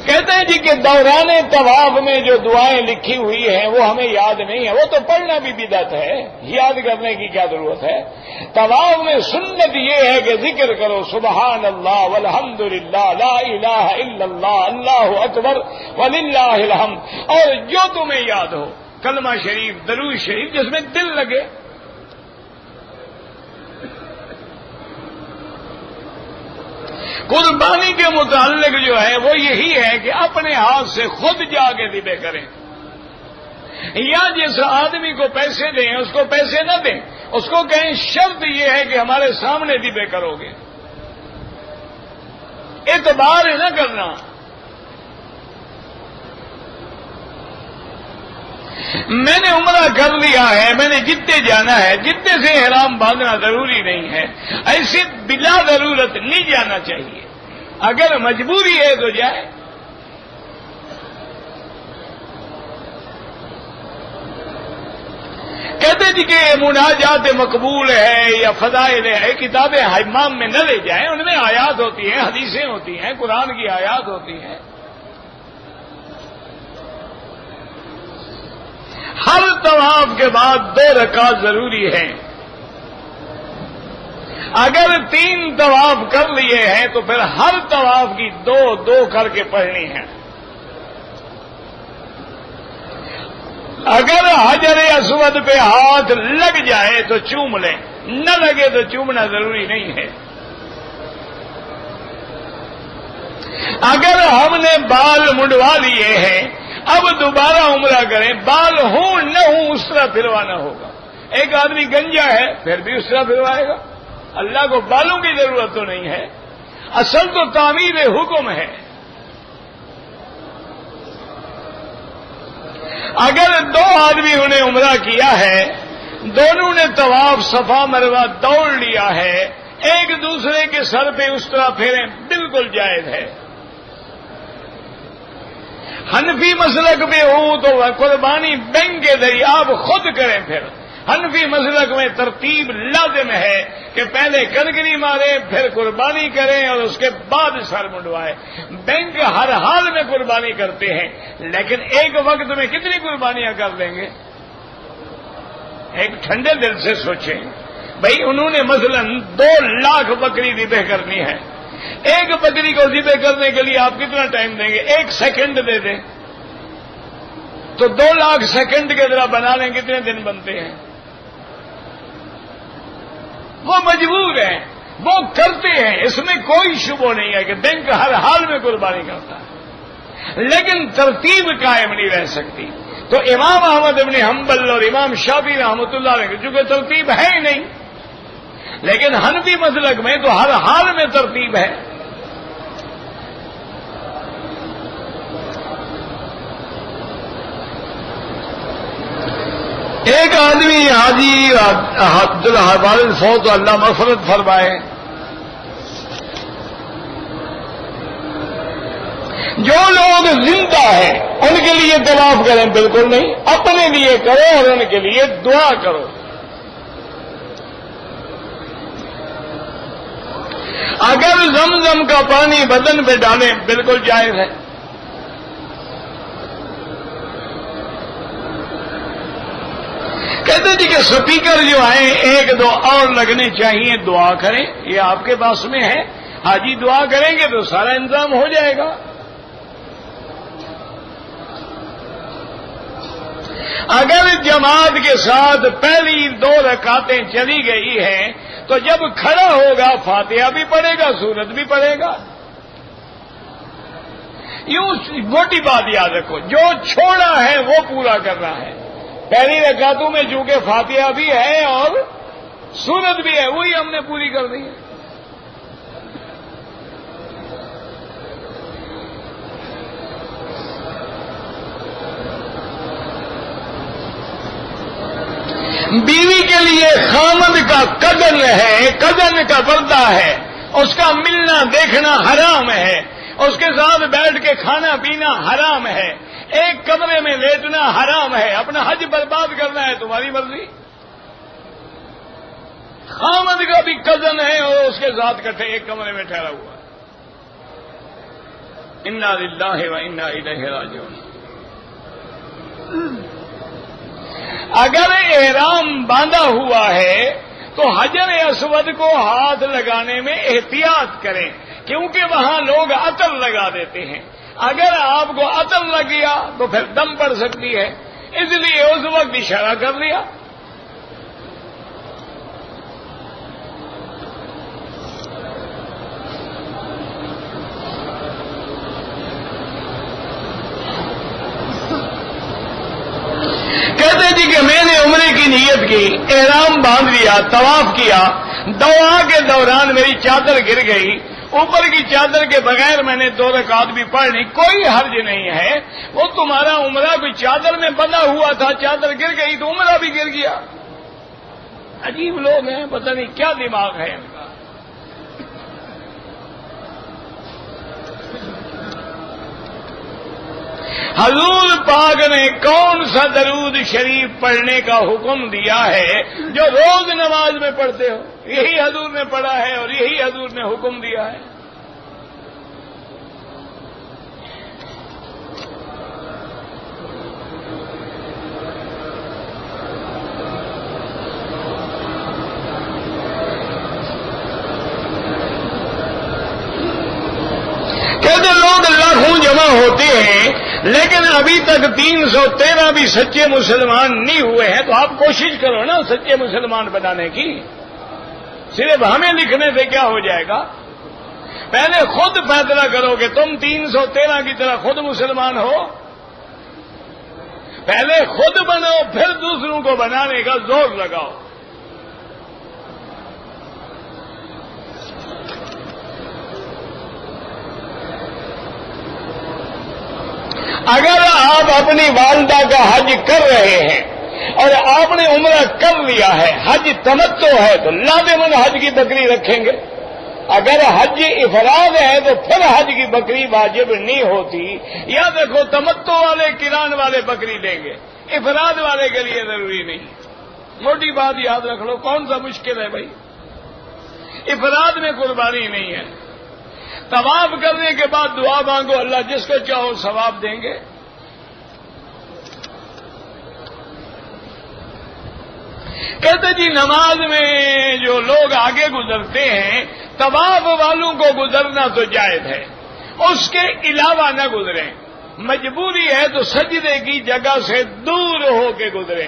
کہتے ہیں جی کہ دوران طواف میں جو دعائیں لکھی ہوئی ہیں وہ ہمیں یاد نہیں ہے. وہ تو پڑھنا بھی بدعت ہے یاد کرنے کی کیا ضرورت ہے. طواف میں سنت یہ ہے کہ ذکر کرو سبحان اللہ والحمد للہ لا الہ الا اللہ اللہ اکبر وللہ الحمد. اور جو تمہیں یاد ہو کلمہ شریف درود شریف جس میں دل لگے. قربانی کے متعلق جو ہے وہ یہی ہے کہ اپنے ہاتھ سے خود جا کے ذبح کریں یا جس آدمی کو پیسے دیں اس کو پیسے نہ دیں اس کو کہیں شرط یہ ہے کہ ہمارے سامنے ذبح کرو گے. اعتبار نہ کرنا. میں نے عمرہ کر لیا ہے میں نے جتنے جانا ہے جتنے سے احرام باندھنا ضروری نہیں ہے. ایسے بلا ضرورت نہیں جانا چاہیے. اگر مجبوری ہے تو جائے. کہتے جی کہ مناجات مقبول ہے یا فضائل ہے کتابیں حمام میں نہ لے جائیں. ان میں آیات ہوتی ہیں حدیثیں ہوتی ہیں قرآن کی آیات ہوتی ہیں. ہر طواف کے بعد 2 رکعت ضروری ہیں. اگر 3 طواف کر لیے ہیں تو پھر ہر طواف کی 2 کر کے پڑھنی ہے. اگر حجر اسود پہ ہاتھ لگ جائے تو چوم لیں، نہ لگے تو چومنا ضروری نہیں ہے. اگر ہم نے بال منڈوا لیے ہیں اب دوبارہ عمرہ کریں، بال ہوں نہ ہوں اس طرح پھروانا ہوگا. ایک آدمی گنجا ہے پھر بھی اس طرح پھروائے گا. اللہ کو بالوں کی ضرورت تو نہیں ہے، اصل تو تعمیر حکم ہے. اگر 2 آدمیوں نے عمرہ کیا ہے، دونوں نے طواف صفا مروہ دوڑ لیا ہے، ایک دوسرے کے سر پہ اس طرح پھیریں، بالکل جائز ہے. حنفی مسلک میں ہوں تو قربانی بینک کے ذریعے آپ خود کریں. پھر حنفی مسلک میں ترتیب لازم ہے کہ پہلے کنکری ماریں پھر قربانی کریں اور اس کے بعد سر منڈوائیں. بینک ہر حال میں قربانی کرتے ہیں لیکن ایک وقت میں کتنی قربانیاں کر دیں گے؟ ایک ٹھنڈے دل سے سوچیں. بھائی انہوں نے مثلا 2 لاکھ بکری ذبح کرنی ہے، ایک بکری کو ذبح کرنے کے لیے آپ کتنا ٹائم دیں گے؟ 1 سیکنڈ دے دیں تو 2 لاکھ سیکنڈ کے ذرا بنا لیں کتنے دن بنتے ہیں؟ وہ مجبور ہیں، وہ کرتے ہیں، اس میں کوئی شبہ نہیں ہے کہ بینک ہر حال میں قربانی کرتا ہے، لیکن ترتیب قائم نہیں رہ سکتی. تو امام احمد ابن حنبل اور امام شافعی رحمۃ اللہ علیہ چونکہ ترتیب ہے ہی نہیں، لیکن حنفی مسلک میں تو ہر حال میں ترتیب ہے. ایک آدمی حاجی والد فوت تو اللہ مغفرت فرمائے، جو لوگ زندہ ہیں ان کے لیے طواف کریں، بالکل نہیں، اپنے لیے کرو اور ان کے لیے دعا کرو. اگر زمزم کا پانی بدن پہ ڈالیں بالکل جائز ہے. کہتے جی کہ سپیکر جو ہیں 1-2 اور لگنے چاہیے، دعا کریں، یہ آپ کے پاس میں ہے. حاجی دعا کریں گے تو سارا انتظام ہو جائے گا. اگر جماعت کے ساتھ پہلی 2 رکعتیں چلی گئی ہیں تو جب کھڑا ہوگا فاتحہ بھی پڑھے گا، سورت بھی پڑھے گا. یوں موٹی بات یاد رکھو، جو چھوڑا ہے وہ پورا کرنا ہے. پہلی رکعتوں میں چونکہ فاتحہ بھی ہے اور سورت بھی ہے، وہی ہم نے پوری کر دی ہے. بیوی کے لیے خامد کا قدر ہے، قدر کا پردہ ہے، اس کا ملنا دیکھنا حرام ہے، اس کے ساتھ بیٹھ کے کھانا پینا حرام ہے، ایک کمرے میں لیٹنا حرام ہے. اپنا حج برباد کرنا ہے تمہاری مرضی. خامد کا بھی کزن ہے اور اس کے ساتھ کٹھے ایک کمرے میں ٹھہرا ہوا. انا للہ و انا الیہ راجعون. اگر احرام باندھا ہوا ہے تو حجر اسود کو ہاتھ لگانے میں احتیاط کریں کیونکہ وہاں لوگ عطر لگا دیتے ہیں. اگر آپ کو عطر لگ گیا تو پھر دم پڑ سکتی ہے، اس لیے اس وقت اشارہ کر دیا. کہتے جی کہ میں نے عمرے کی نیت کی، احرام باندھ لیا، طواف کیا، دعا کے دوران میری چادر گر گئی، اوپر کی چادر کے بغیر میں نے 2 رکعت بھی پڑھ لی، کوئی حرج نہیں ہے. وہ تمہارا عمرہ کوئی چادر میں بندھا ہوا تھا، چادر گر گئی تو عمرہ بھی گر گیا. عجیب لوگ ہیں، پتہ نہیں کیا دماغ ہے ان کا. حضور پاک نے کون سا درود شریف پڑھنے کا حکم دیا ہے جو روز نماز میں پڑھتے ہو؟ یہی حضور نے پڑھا ہے اور یہی حضور نے حکم دیا ہے. لیکن ابھی تک 313 بھی سچے مسلمان نہیں ہوئے ہیں، تو آپ کوشش کرو نا سچے مسلمان بنانے کی۔ صرف ہمیں لکھنے سے کیا ہو جائے گا؟ پہلے خود فیصلہ کرو کہ تم 313 کی طرح خود مسلمان ہو، پہلے خود بنو، پھر دوسروں کو بنانے کا زور لگاؤ۔ اگر آپ اپنی والدہ کا حج کر رہے ہیں اور آپ نے عمرہ کر لیا ہے، حج تمتع ہے، تو لازماً حج کی بکری رکھیں گے۔ اگر حج افراد ہے تو پھر حج کی بکری واجب نہیں ہوتی۔ یا دیکھو تمتع والے کران والے بکری دیں گے، افراد والے کے لیے ضروری نہیں۔ موٹی بات یاد رکھ لو، کون سا مشکل ہے بھائی؟ افراد میں قربانی نہیں ہے۔ طواف کرنے کے بعد دعا مانگو، اللہ جس کو چاہو ثواب دیں گے۔ کہتے جی نماز میں جو لوگ آگے گزرتے ہیں، طواف والوں کو گزرنا تو جائز ہے، اس کے علاوہ نہ گزریں۔ مجبوری ہے تو سجدے کی جگہ سے دور ہو کے گزریں۔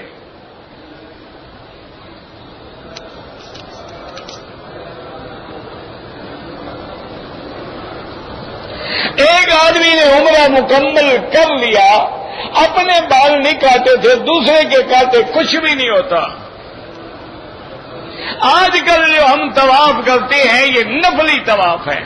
ایک آدمی نے عمرہ مکمل کر لیا، اپنے بال نہیں کاٹے تھے، دوسرے کے کاٹے، کچھ بھی نہیں ہوتا۔ آج کل جو ہم طواف کرتے ہیں یہ نفلی طواف ہے۔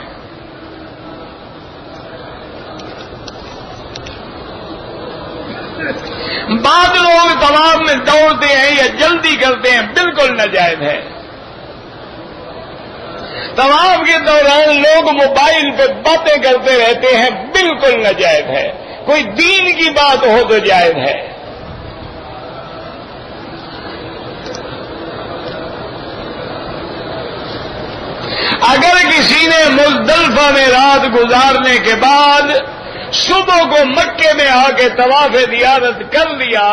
بعض لوگ طواف میں دوڑتے ہیں یا جلدی کرتے ہیں، بالکل ناجائز ہے۔ طواف کے دوران لوگ موبائل پہ باتیں کرتے رہتے ہیں، بالکل ناجائز ہے۔ کوئی دین کی بات ہو تو جائز ہے۔ اگر کسی نے مزدلفہ میں رات گزارنے کے بعد صبح کو مکے میں آ کے طواف زیارت کر لیا،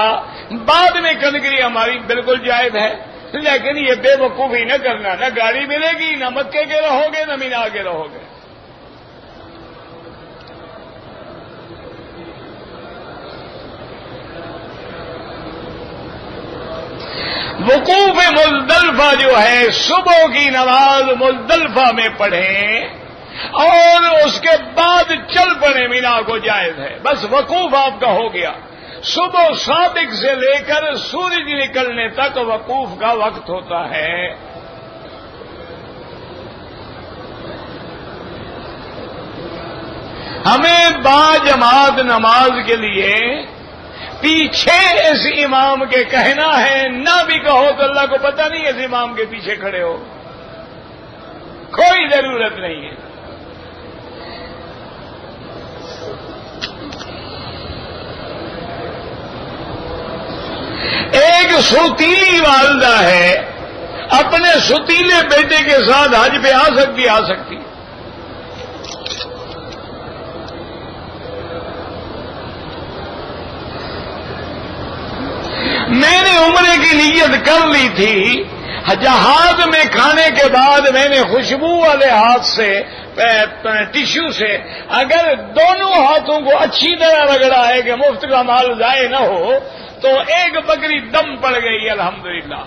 بعد میں کنکری ہماری بالکل جائز ہے۔ لیکن یہ بے وقوفی نہ کرنا، نہ گاڑی ملے گی، نہ مکے کے رہو گے، نہ مینا کے رہو گے۔ وقوف مزدلفہ جو ہے، صبح کی نماز مزدلفہ میں پڑھیں اور اس کے بعد چل پڑے مینا کو، جائز ہے۔ بس وقوف آپ کا ہو گیا۔ صبح صادق سے لے کر سورج نکلنے تک وقوف کا وقت ہوتا ہے۔ ہمیں باجماعت نماز کے لیے پیچھے اس امام کے کہنا ہے، نہ بھی کہو تو اللہ کو پتہ نہیں اس امام کے پیچھے کھڑے ہو، کوئی ضرورت نہیں ہے۔ ایک سوتیلی والدہ ہے، اپنے سوتیلے بیٹے کے ساتھ حج پہ آ سکتی۔ میں نے عمرے کی نیت کر لی تھی، جہاز میں کھانے کے بعد میں نے خوشبو والے ہاتھ سے ٹشو سے اگر دونوں ہاتھوں کو اچھی طرح رگڑا ہے کہ مفت کا مال ضائع نہ ہو، تو ایک بکری دم پڑ گئی الحمدللہ۔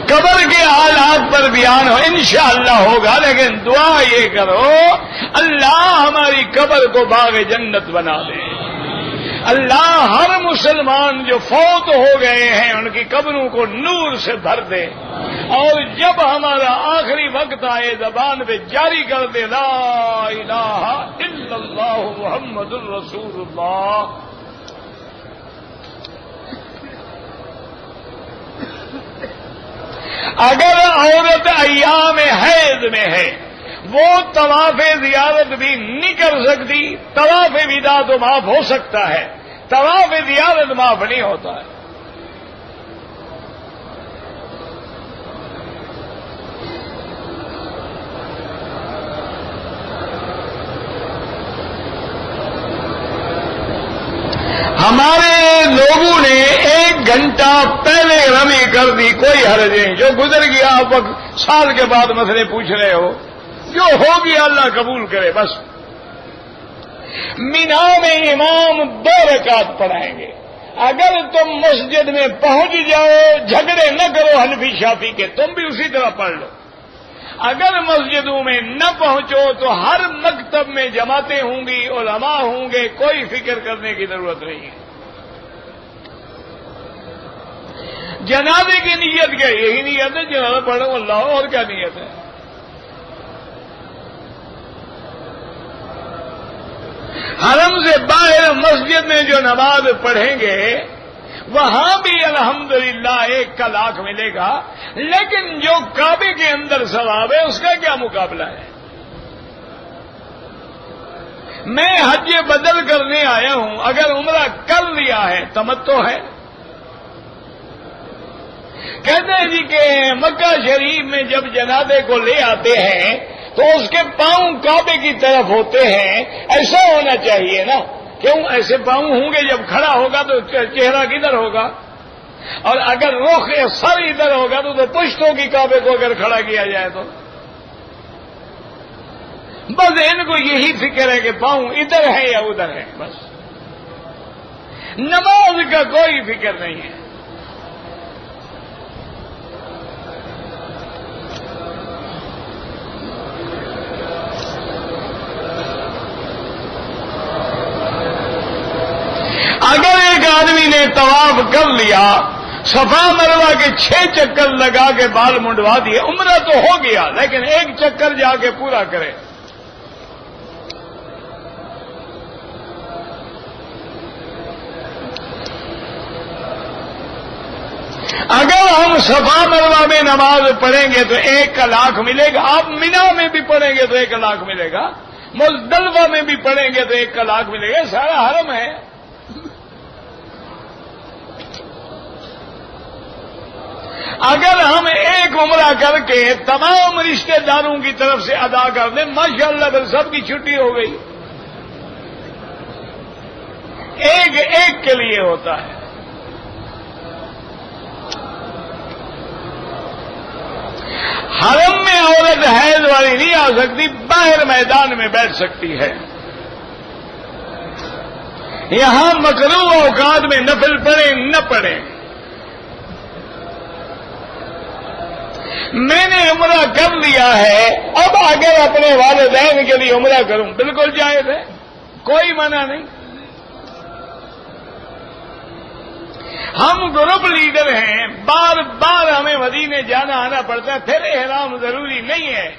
قبر کے حالات پر بیان ہو انشاءاللہ ہوگا، لیکن دعا یہ کرو اللہ ہماری قبر کو باغ جنت بنا دے۔ اللہ ہر مسلمان جو فوت ہو گئے ہیں ان کی قبروں کو نور سے بھر دے، اور جب ہمارا آخری وقت آئے زبان پہ جاری کر دے لا الہ الا اللہ محمد الرسول اللہ۔ اگر عورت ایام حیض میں ہے وہ طواف زیارت بھی نہیں کر سکتی، طواف ودا تو معاف ہو سکتا ہے، طواف زیارت معاف نہیں ہوتا ہے۔ ہمارے لوگوں نے 1 گھنٹہ پہلے نے رمی کر دی کوئی حرج نہیں، جو گزر گیا آپ وقت سال کے بعد مسئلے پوچھ رہے ہو، جو ہو گیا اللہ قبول کرے بس۔ مینا میں امام 2 رکعت پڑھائیں گے، اگر تم مسجد میں پہنچ جاؤ جھگڑے نہ کرو حنفی شافی کے، تم بھی اسی طرح پڑھ لو۔ اگر مسجدوں میں نہ پہنچو تو ہر مکتب میں جماعتیں ہوں گی، علماء ہوں گے، کوئی فکر کرنے کی ضرورت نہیں ہے۔ جنازے کی نیت کیا؟ یہی نیت ہے جنازہ پڑھو اللہ، اور کیا نیت ہے؟ حرم سے باہر مسجد میں جو نماز پڑھیں گے وہاں بھی الحمدللہ 1 کا لاکھ ملے گا، لیکن جو کعبے کے اندر ثواب ہے اس کا کیا مقابلہ ہے؟ میں حج بدل کرنے آیا ہوں، اگر عمرہ کر لیا ہے تمتع ہے۔ کہتے ہیں جی کہ مکہ شریف میں جب جنازے کو لے آتے ہیں تو اس کے پاؤں کعبے کی طرف ہوتے ہیں، ایسا ہونا چاہیے نا؟ کیوں ایسے پاؤں ہوں گے؟ جب کھڑا ہوگا تو چہرہ کدھر ہوگا؟ اور اگر رخ سر ادھر ہوگا تو پشت ہوگی کعبے کو اگر کھڑا کیا جائے تو۔ بس ان کو یہی فکر ہے کہ پاؤں ادھر ہے یا ادھر ہے، بس نماز کا کوئی فکر نہیں ہے۔ اگر ایک آدمی نے طواف کر لیا، صفا مروہ کے 6 چکر لگا کے بال منڈوا دیے، عمرہ تو ہو گیا، لیکن 1 چکر جا کے پورا کرے۔ اگر ہم صفا مروہ میں نماز پڑھیں گے تو 1 کا لاکھ ملے گا، آپ مینا میں بھی پڑھیں گے تو 1 لاکھ ملے گا، مزدلفہ میں بھی پڑھیں گے تو 1 کا لاکھ ملے گا، سارا حرم ہے۔ اگر ہم 1 عمرہ کر کے تمام رشتہ داروں کی طرف سے ادا کر دیں، ماشاءاللہ بس سب کی چھٹی ہو گئی۔ 1 کے لیے ہوتا ہے۔ حرم میں عورت حیض والی نہیں آ سکتی، باہر میدان میں بیٹھ سکتی ہے۔ یہاں مکروہ اوقات میں نفل پڑھیں نہ پڑھیں۔ میں نے عمرہ کر لیا ہے، اب اگر اپنے والدین کے لیے عمرہ کروں بالکل جائز ہے، کوئی منع نہیں۔ ہم گروپ لیڈر ہیں، بار بار ہمیں مدینے جانا آنا پڑتا ہے، پھر احرام ضروری نہیں ہے،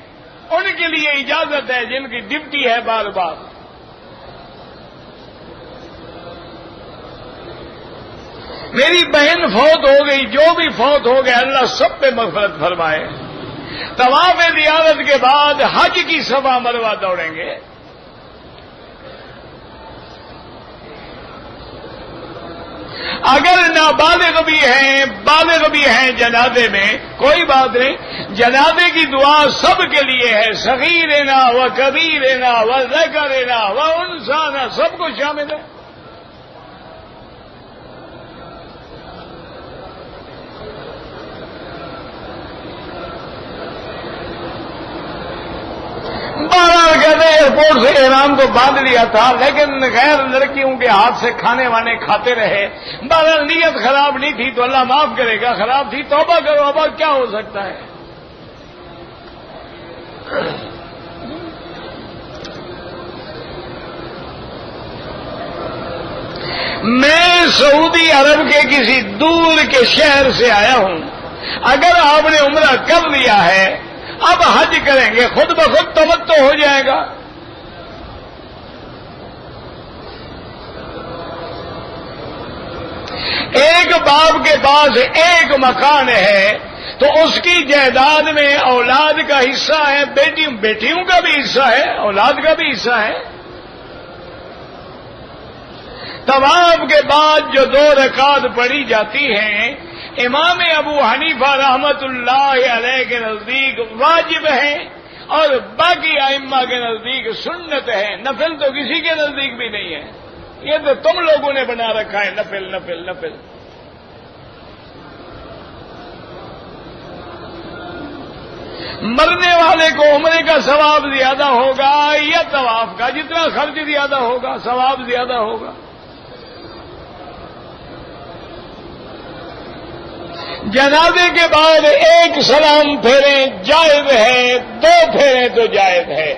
ان کے لیے اجازت ہے جن کی ڈیوٹی ہے بار بار۔ میری بہن فوت ہو گئی، جو بھی فوت ہو گئے اللہ سب پہ مغفرت فرمائے۔ طواف زیارت کے بعد حج کی صفا مروہ دوڑیں گے۔ اگر نابالغ بھی ہیں بالغ بھی ہیں جنازے میں کوئی بات نہیں، جنازے کی دعا سب کے لیے ہے، صغیرنا و کبیرنا و ذکرنا و انثانا، سب کو شامل ہے۔ بہرحال کہتے ہیں ایئرپورٹ سے احرام کو باندھ لیا تھا، لیکن غیر لڑکیوں کے ہاتھ سے کھانے وانے کھاتے رہے۔ بہرحال نیت خراب نہیں تھی تو اللہ معاف کرے گا، خراب تھی توبہ کرو، اب کیا ہو سکتا ہے۔ میں سعودی عرب کے کسی دور کے شہر سے آیا ہوں، اگر آپ نے عمرہ کر لیا ہے اب حج کریں گے، خود بخود تمتع ہو جائے گا۔ ایک باپ کے پاس 1 مکان ہے تو اس کی جائیداد میں اولاد کا حصہ ہے، بیٹیوں کا بھی حصہ ہے، اولاد کا بھی حصہ ہے۔ طواف کے بعد جو 2 رکعت پڑھی جاتی ہیں امام ابو حنیفہ رحمت اللہ علیہ کے نزدیک واجب ہے اور باقی ائمہ کے نزدیک سنت ہے، نفل تو کسی کے نزدیک بھی نہیں ہے، یہ تو تم لوگوں نے بنا رکھا ہے نفل نفل نفل۔ مرنے والے کو عمرے کا ثواب زیادہ ہوگا یا طواف کا؟ جتنا خرچ زیادہ ہوگا ثواب زیادہ ہوگا۔ جنازے کے بعد ایک سلام پھیریں جائز ہے، 2 پھیریں تو جائز ہے،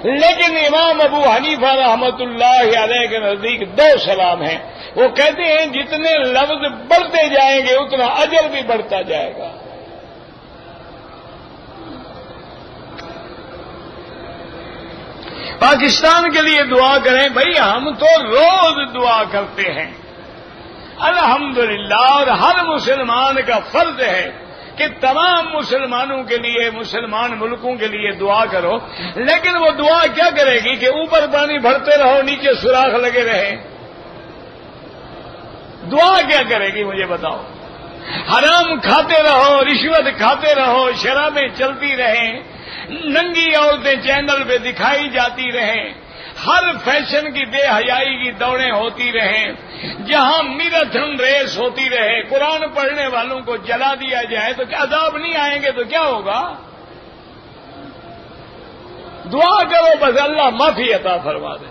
لیکن امام ابو حنیفہ رحمت اللہ علیہ کے نزدیک 2 سلام ہیں۔ وہ کہتے ہیں جتنے لفظ بڑھتے جائیں گے اتنا اجر بھی بڑھتا جائے گا۔ پاکستان کے لیے دعا کریں بھائی، ہم تو روز دعا کرتے ہیں الحمدللہ، اور ہر مسلمان کا فرض ہے کہ تمام مسلمانوں کے لیے، مسلمان ملکوں کے لیے دعا کرو، لیکن وہ دعا کیا کرے گی کہ اوپر پانی بھرتے رہو نیچے سوراخ لگے رہے؟ دعا کیا کرے گی مجھے بتاؤ؟ حرام کھاتے رہو، رشوت کھاتے رہو، شرابیں چلتی رہیں، ننگی عورتیں چینل پہ دکھائی جاتی رہیں، ہر فیشن کی بے حیائی کی دوڑیں ہوتی رہیں، جہاں میراتھن ریس ہوتی رہے، قرآن پڑھنے والوں کو جلا دیا جائے تو کیا عذاب نہیں آئیں گے؟ تو کیا ہوگا؟ دعا کرو بس اللہ معافی عطا فرما دے۔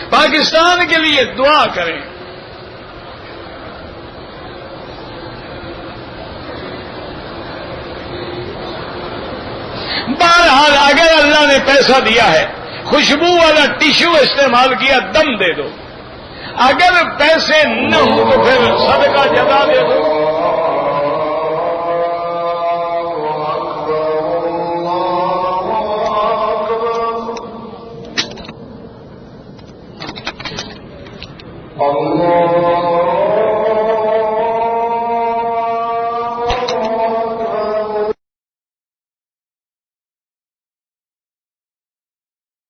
پاکستان کے لیے دعا کریں۔ بہرحال اگر اللہ نے پیسہ دیا ہے، خوشبو والا ٹیشو استعمال کیا، دم دے دو۔ اگر پیسے نہ ہوں تو پھر صدقہ جزا دے دو۔ اللہ